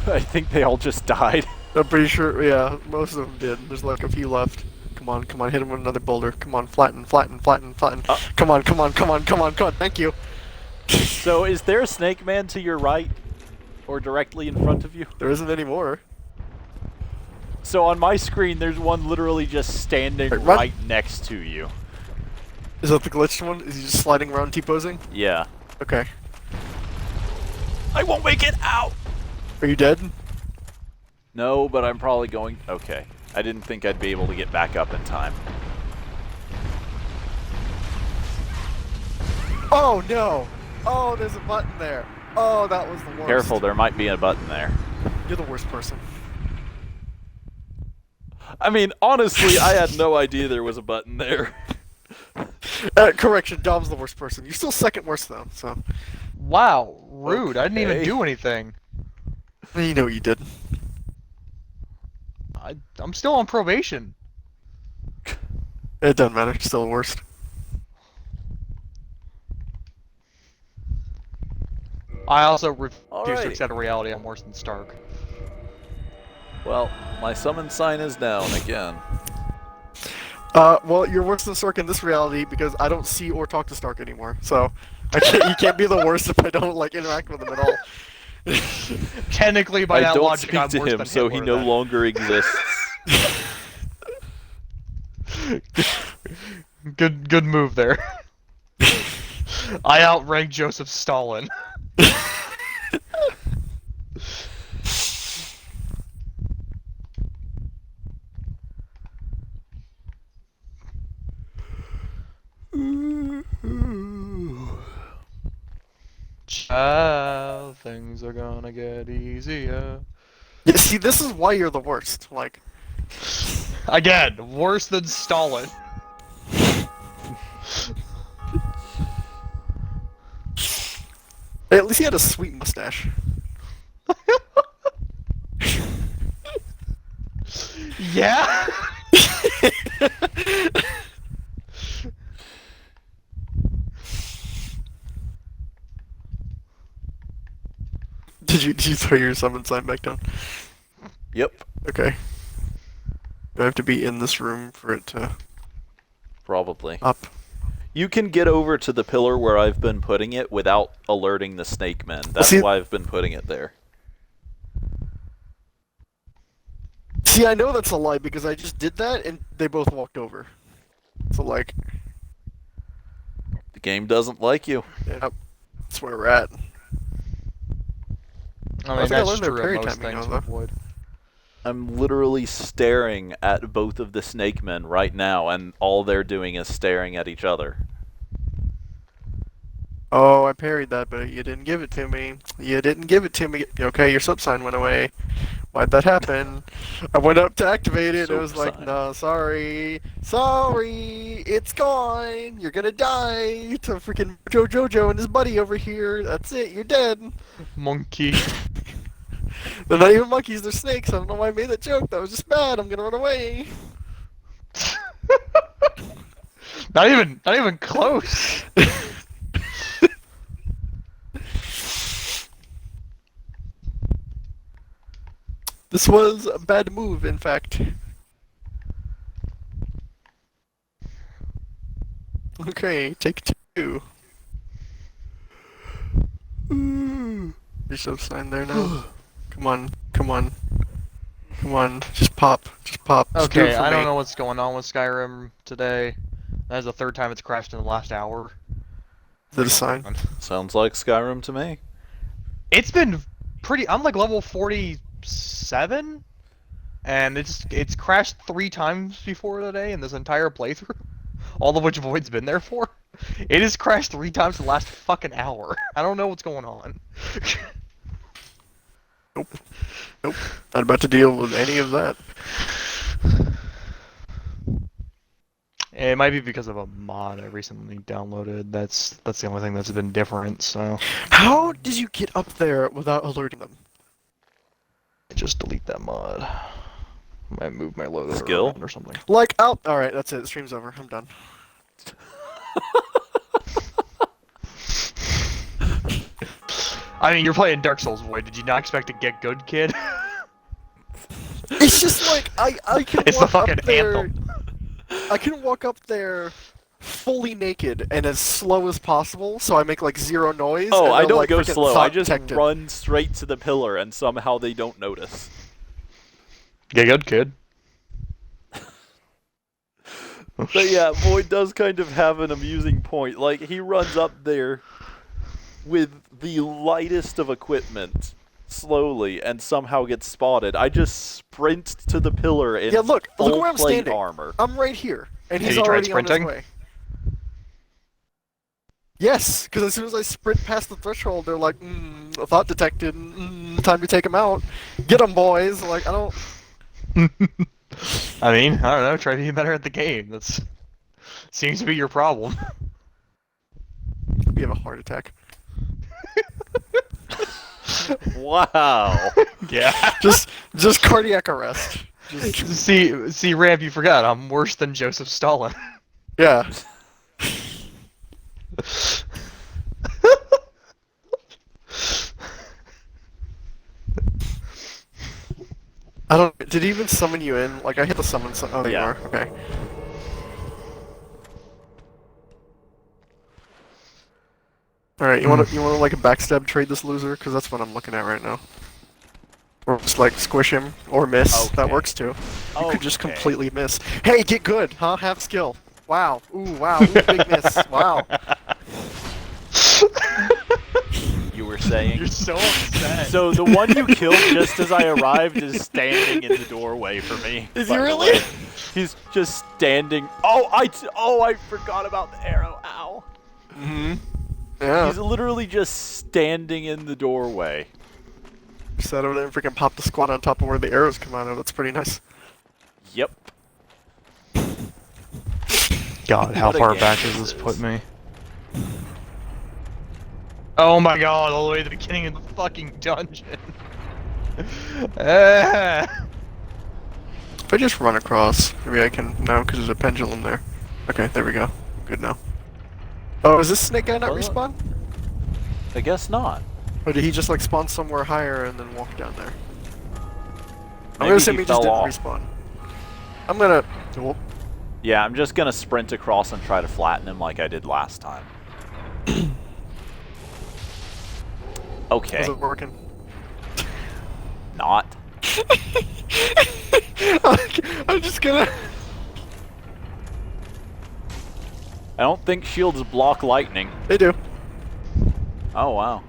I think they all just died. I'm pretty sure, yeah, most of them did. There's like a few left. Come on, hit him with another boulder. Come on, flatten. Come on, thank you. So is there a snake man to your right? Or directly in front of you? There isn't any more. So on my screen, there's one literally just standing Wait, run. right next to you. Is that the glitched one? Is he just sliding around T-posing? Yeah. Okay. I won't make it out! Are you dead? No, but I'm probably going... Okay. I didn't think I'd be able to get back up in time. Oh no! Oh, there's a button there. Oh, that was the worst. Careful, there might be a button there. You're the worst person. I mean, honestly, I had no idea there was a button there. Correction, Dom's the worst person. You're still second worst though, so. Wow, rude. I didn't even Okay. do anything. You know what you did. I'm still on probation. It doesn't matter. It's still the worst. I also refuse to Alrighty. accept a reality I'm worse than Stark. Well, my summon sign is down again. Well, you're worse than Stark in this reality because I don't see or talk to Stark anymore. So, you can't be the worst if I don't like interact with him at all. Technically, by I that don't logic, speak I'm to worse him, than so he Hitler, no then. longer exists. Good move there. I outrank Joseph Stalin. Child, things are gonna get easier. Yeah, see, this is why you're the worst. Like, Again, worse than Stalin. at least he had a sweet mustache. Yeah? Did you throw your summon sign back down? Yep, Okay. Do I have to be in this room for it to probably. up? You can get over to the pillar where I've been putting it without alerting the snake men. That's See- why I've been putting it there. See, I know that's a lie because I just did that and they both walked over. So like, The game doesn't like you. yeah, that's where we're at. I I mean, think I that's learned their true of parry most timing, things though. with wood. I'm literally staring at both of the snake men right now, and all they're doing is staring at each other. Oh, I parried that, but you didn't give it to me. You didn't give it to me. Okay, your sub sign went away. Why'd that happen? I went up to activate it, and it was Soap like, sign. no, sorry. Sorry, it's gone. You're gonna die to freaking Jojo and his buddy over here. That's it, you're dead. Monkey. They're not even monkeys, they're snakes. I don't know why I made that joke. That was just bad. I'm gonna run away. Not even close. This was a bad move, in fact. Okay, take two. You're so signed there now. Come on, come on. Come on, just pop. Just pop. Just do it Okay, for I don't me. know what's going on with Skyrim today. That's the third time it's crashed in the last hour. Is it a sign? Sounds like Skyrim to me. It's been pretty. I'm like level 47, and it's crashed 3 times before today in this entire playthrough. All of which Void's been there for. It has crashed 3 times in the last fucking hour. I don't know what's going on. Nope. Nope. Not about to deal with any of that. It might be because of a mod I recently downloaded. That's the only thing that's been different. So How did you get up there without alerting them? just delete that mod. Might move my loader Skill? around or something. Like, out. Alright, that's it. The stream's over. I'm done. I mean, you're playing Dark Souls, Void. Did you not expect to get good, kid? It's just like, I can It's the walk fucking up there. anthem. I can walk up there fully naked and as slow as possible, so I make like zero noise. Oh, and I they'll, don't like, go freaking slow. I thought just detect it. run straight to the pillar, and somehow they don't notice. Get good, kid. But yeah, Void does kind of have an amusing point. Like, he runs up there with the lightest of equipment, slowly, and somehow gets spotted. I just sprint to the pillar in Yeah, look full where I'm plate standing. armor. I'm right here, and Have he's you tried already on his sprinting? way. Yes, because as soon as I sprint past the threshold, they're like, thought detected, time to take him out. Get him, boys. Like, I don't... I mean, I don't know. Try to be better at the game. That's seems to be your problem. We have a heart attack. Wow. Yeah. Just cardiac arrest. Just See, Ramp, you forgot. I'm worse than Joseph Stalin. yeah. I don't. Did he even summon you in? Like I hit the summon. Oh, there Yeah. you are. Okay. All right. You wanna like a backstab trade this loser? Because that's what I'm looking at right now. Or just like squish him or miss. That Okay. works too. You could just Okay. completely miss. Hey, get good, huh? Have skill. Wow. Ooh, wow. Ooh, big miss. Wow. You were saying? You're so upset. So the one you killed just as I arrived is standing in the doorway for me. Is by he the really? way. He's just standing. Oh, I forgot about the arrow. Ow. Mm-hmm. Yeah. He's literally just standing in the doorway. Sat over there and freaking popped the squad on top of where the arrows come out of. That's pretty nice. Yep. God, how What a far game back this does this is. put me? Oh my god, all the way to the beginning of the fucking dungeon. If I just run across, maybe I can now because there's a pendulum there. Okay, there we go. Good now. Oh, is this snake guy not Well, respawn? I guess not. Or did he just like spawn somewhere higher and then walk down there? I'm Maybe gonna assume he he just fell didn't off. respawn. I'm gonna. Oh, Yeah, I'm just gonna sprint across and try to flatten him like I did last time. Okay. is it working? Not. I'm just gonna. I don't think shields block lightning. They do. Oh, wow.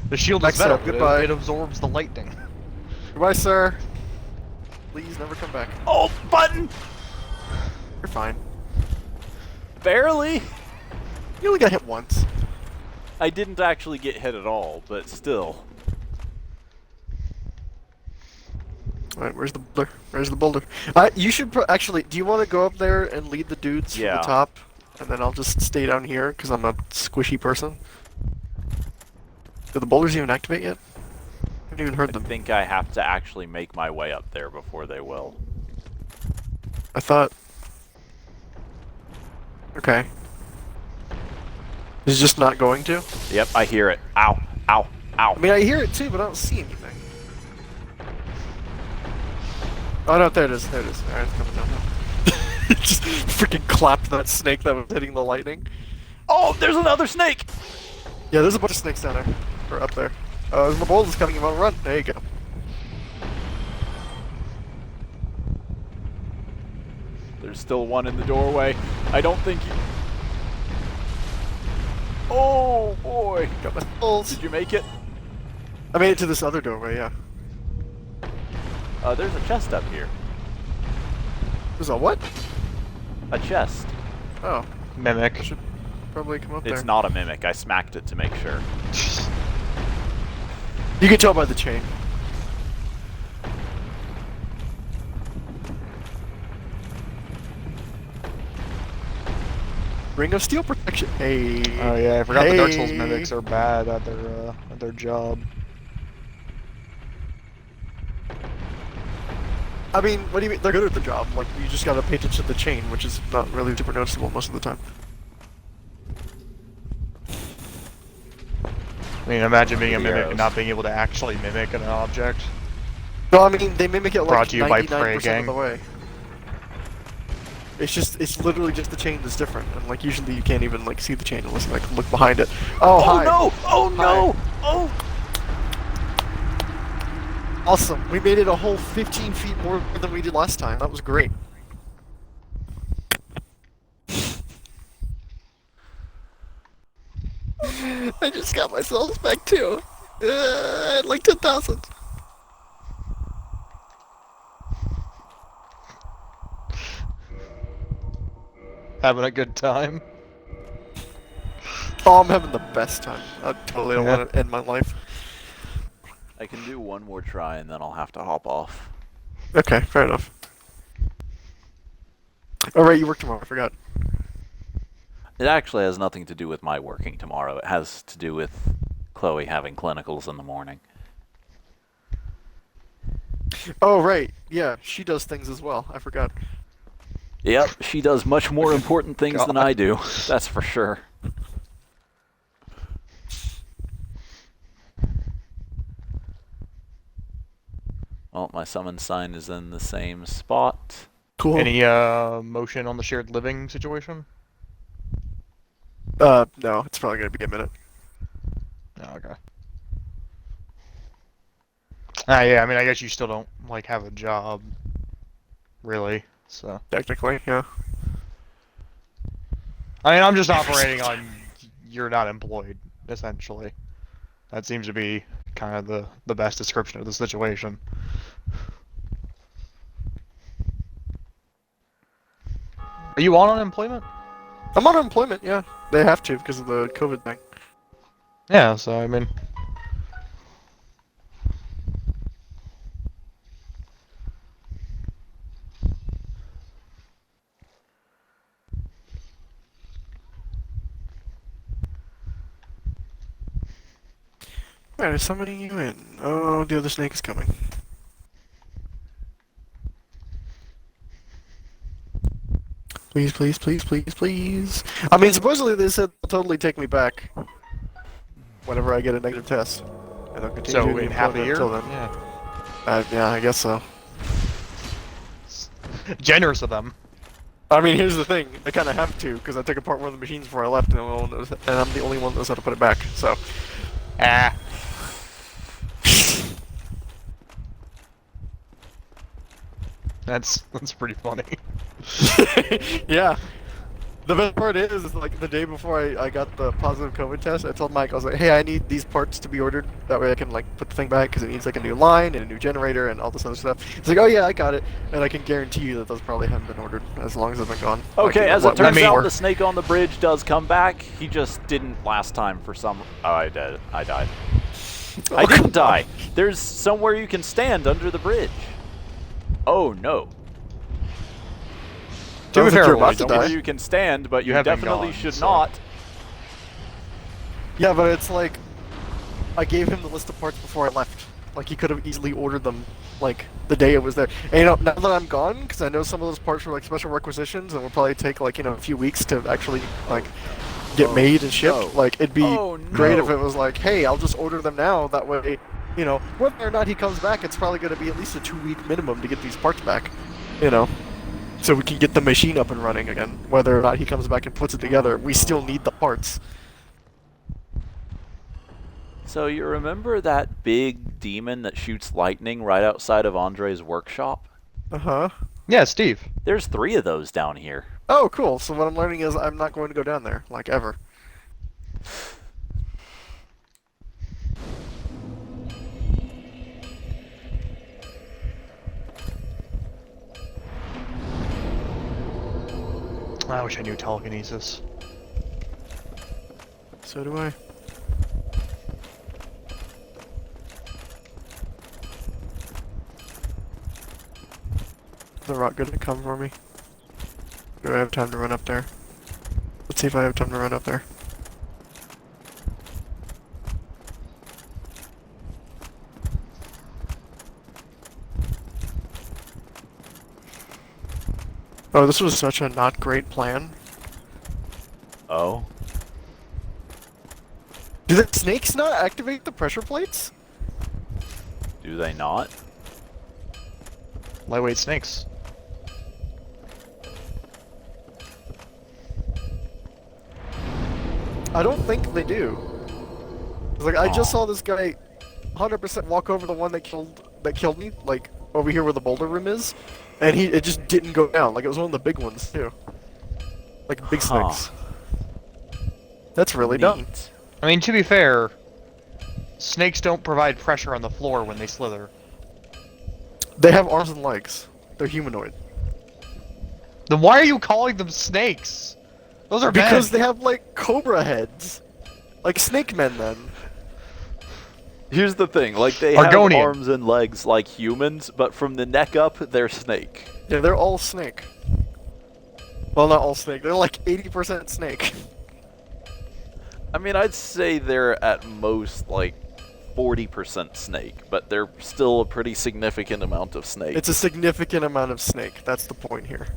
The shield Next is metal, up, but goodbye. it absorbs the lightning. Goodbye, sir. Please never come back. Oh, button! You're fine. Barely. You only got hit once. I didn't actually get hit at all, but still. Alright, where's the boulder? Where's the boulder? You should actually. Do you want to go up there and lead the dudes from Yeah. the top, and then I'll just stay down here because I'm a squishy person. Did the boulders even activate yet? I haven't even heard I them. think I have to actually make my way up there before they will. I thought. Okay. Is it just not going to? Yep, I hear it. Ow, ow, ow. I mean, I hear it too, but I don't see anything. Oh no, there it is. There it is. Alright, it's coming down now. Just freaking clapped that snake that was hitting the lightning. Oh, there's another snake! Yeah, there's a bunch of snakes down there. Or up there. There's more boulders coming. You want to run? There you go. There's still one in the doorway. I don't think you... Oh, boy. Got my balls. Did you make it? I made it to this other doorway, yeah. There's a chest up here. There's a what? A chest. Oh, Mimic. should probably come up there. It's not a mimic. I smacked it to make sure. You can tell by the chain. Ring of Steel Protection. Hey. Oh yeah, I forgot the Dark Souls Hey. mimics are bad at their job. I mean, what do you mean? They're good at the job. Like, you just gotta pay attention to the chain, which is not really super noticeable most of the time. I mean, imagine being a The mimic arrows. and not being able to actually mimic an object. No, I mean, they mimic it like Brought to you by 99% Prey of Gang. the way. It's literally just the chain that's different, and like usually you can't even like see the chain unless you like look behind it. Oh, Oh, hi. no! Oh, no! Oh! Awesome. We made it a whole 15 feet more than we did last time. That was great. I just got myself back too. I had like 10,000. Having a good time. Oh, I'm having the best time. I totally don't Yeah. want to end my life. I can do one more try and then I'll have to hop off. Okay, fair enough. Oh, right, you work tomorrow. I forgot. It actually has nothing to do with my working tomorrow. It has to do with Chloe having clinicals in the morning. Oh right, yeah, she does things as well. I forgot. Yep, she does much more important things than I do. That's for sure. Well, my summon sign is in the same spot. Cool. Any motion on the shared living situation? No, it's probably gonna be a minute. Oh, okay. Ah, yeah. I mean, I guess you still don't like have a job, really. So. Technically, yeah. I mean, I'm just operating on you're not employed, essentially. That seems to be kind of the best description of the situation. Are you on unemployment? I'm on unemployment, yeah. They have to because of the COVID thing. Yeah, so I mean, Alright, I'm summoning you in. Oh, the other snake is coming. Please, please, please, please, please. I mean, supposedly they said they'll totally take me back whenever I get a negative test. And they'll continue so doing in half a year. until then. Yeah, Yeah, I guess so. generous of them. I mean, here's the thing. I kind of have to, because I took apart one of the machines before I left, and I'm the only one that knows how to put it back, so. Ah. That's pretty funny. Yeah. The best part is like, the day before I got the positive COVID test, I told Mike, I was like, hey, I need these parts to be ordered. That way I can, like, put the thing back, because it needs, like, a new line and a new generator and all this other stuff. He's like, oh, yeah, I got it. And I can guarantee you that those probably haven't been ordered, as long as they've been gone. Okay, Like, as it turns out, before. the snake on the bridge does come back. He just didn't last time for some. Oh, I did. I died. I didn't die. There's somewhere you can stand under the bridge. Oh no. To be Sounds like fair, you're Roy, about to don't die. Where you can stand, but you haven't definitely gone, should so- not. Yeah, but it's like, I gave him the list of parts before I left. Like, he could have easily ordered them, like, the day it was there. And, you know, now that I'm gone, because I know some of those parts were, like, special requisitions, and will probably take, like, you know, a few weeks to actually, like, get made and shipped. no. Like, it'd be Oh, great no. if it was like, hey, I'll just order them now, that way, you know, whether or not he comes back, it's probably going to be at least a 2-week minimum to get these parts back, you know? So we can get the machine up and running again. Whether or not he comes back and puts it together, we still need the parts. So you remember that big demon that shoots lightning right outside of Andre's workshop? Uh-huh. Yeah, Steve. There's 3 of those down here. Oh, cool. So what I'm learning is I'm not going to go down there, like, ever. I wish I knew telekinesis. So do I. Is the rock gonna come for me? Do I have time to run up there? Let's see if I have time to run up there. Oh, this was such a not great plan. Oh? Do the snakes not activate the pressure plates? Do they not? Lightweight snakes. I don't think they do. It's like, I just saw this guy 100% walk over the one that killed me, like, over here where the boulder room is, and it just didn't go down. Like, it was one of the big ones, too. Like, big Huh. snakes. That's really dumb. Neat. I mean, to be fair, snakes don't provide pressure on the floor when they slither. They have arms and legs. They're humanoid. Then why are you calling them snakes? Those are Because men. they have, like, cobra heads. Like snake men, then. Here's the thing, like they have Argonian. arms and legs like humans, but from the neck up, they're snake. Yeah, they're all snake. Well, not all snake. They're like 80% snake. I mean, I'd say they're at most like 40% snake, but they're still a pretty significant amount of snake. It's a significant amount of snake. That's the point here.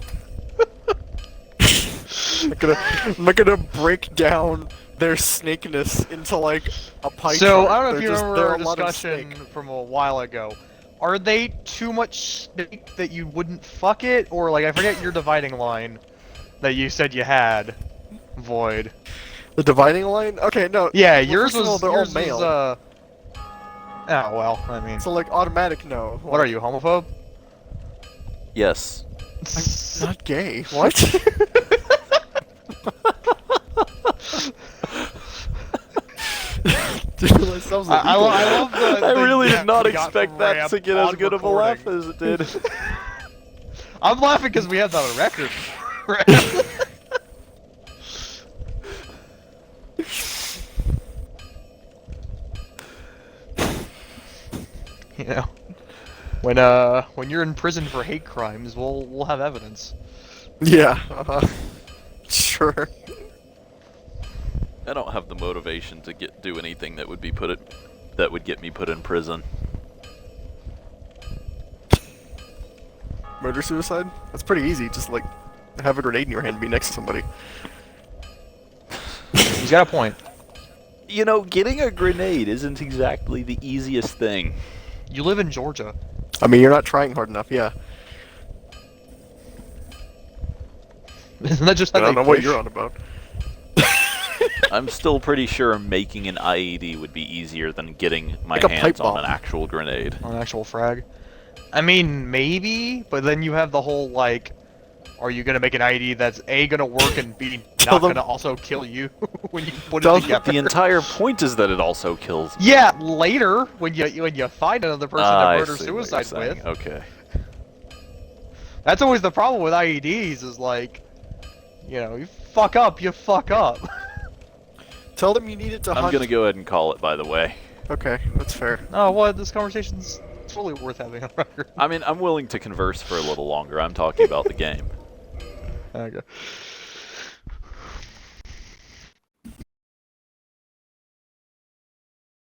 I'm not gonna break down their snakeness into like a pie So chart. I don't know if They're you just- remember they're our a lot of discussion snake. from a while ago. Are they too much snake that you wouldn't fuck it, or like I forget your dividing line that you said you had, Void. The dividing line? Okay, no. Yeah, well, yours first of all, was they're yours all male. was Oh well, I mean, So like automatic no. what are you, homophobe? Yes. I'm not gay. What? Dude, that sounds I illegal. love the. I the really did not we got expect from that Ramp to get as on good of a laugh recording. as it did. I'm laughing because we have that on record. You know, when you're in prison for hate crimes, we'll have evidence. Yeah. Sure. I don't have the motivation to do anything that would get me put in prison. Murder suicide? That's pretty easy. Just like have a grenade in your hand and be next to somebody. He's got a point. You know, getting a grenade isn't exactly the easiest thing. You live in Georgia. I mean, you're not trying hard enough. Yeah. Isn't that just I how don't they know what fish? you're on about. I'm still pretty sure making an IED would be easier than getting my Like a pipe hands on bomb. an actual grenade. On an actual frag. I mean, maybe, but then you have the whole like, are you gonna make an ID that's A, gonna work, and B, Tell not them- gonna also kill you when you put Tell it them- together? The entire point is that it also kills. Yeah, later when you find another person to I murder see what you're suicide saying. with. Okay. That's always the problem with IEDs is like, you know, you fuck up, you fuck up. Tell them you need it to I'm hunt. gonna go ahead and call it, by the way. Okay, that's fair. Oh, what? This conversation's totally worth having on record. I mean, I'm willing to converse for a little longer. I'm talking about the game. Okay.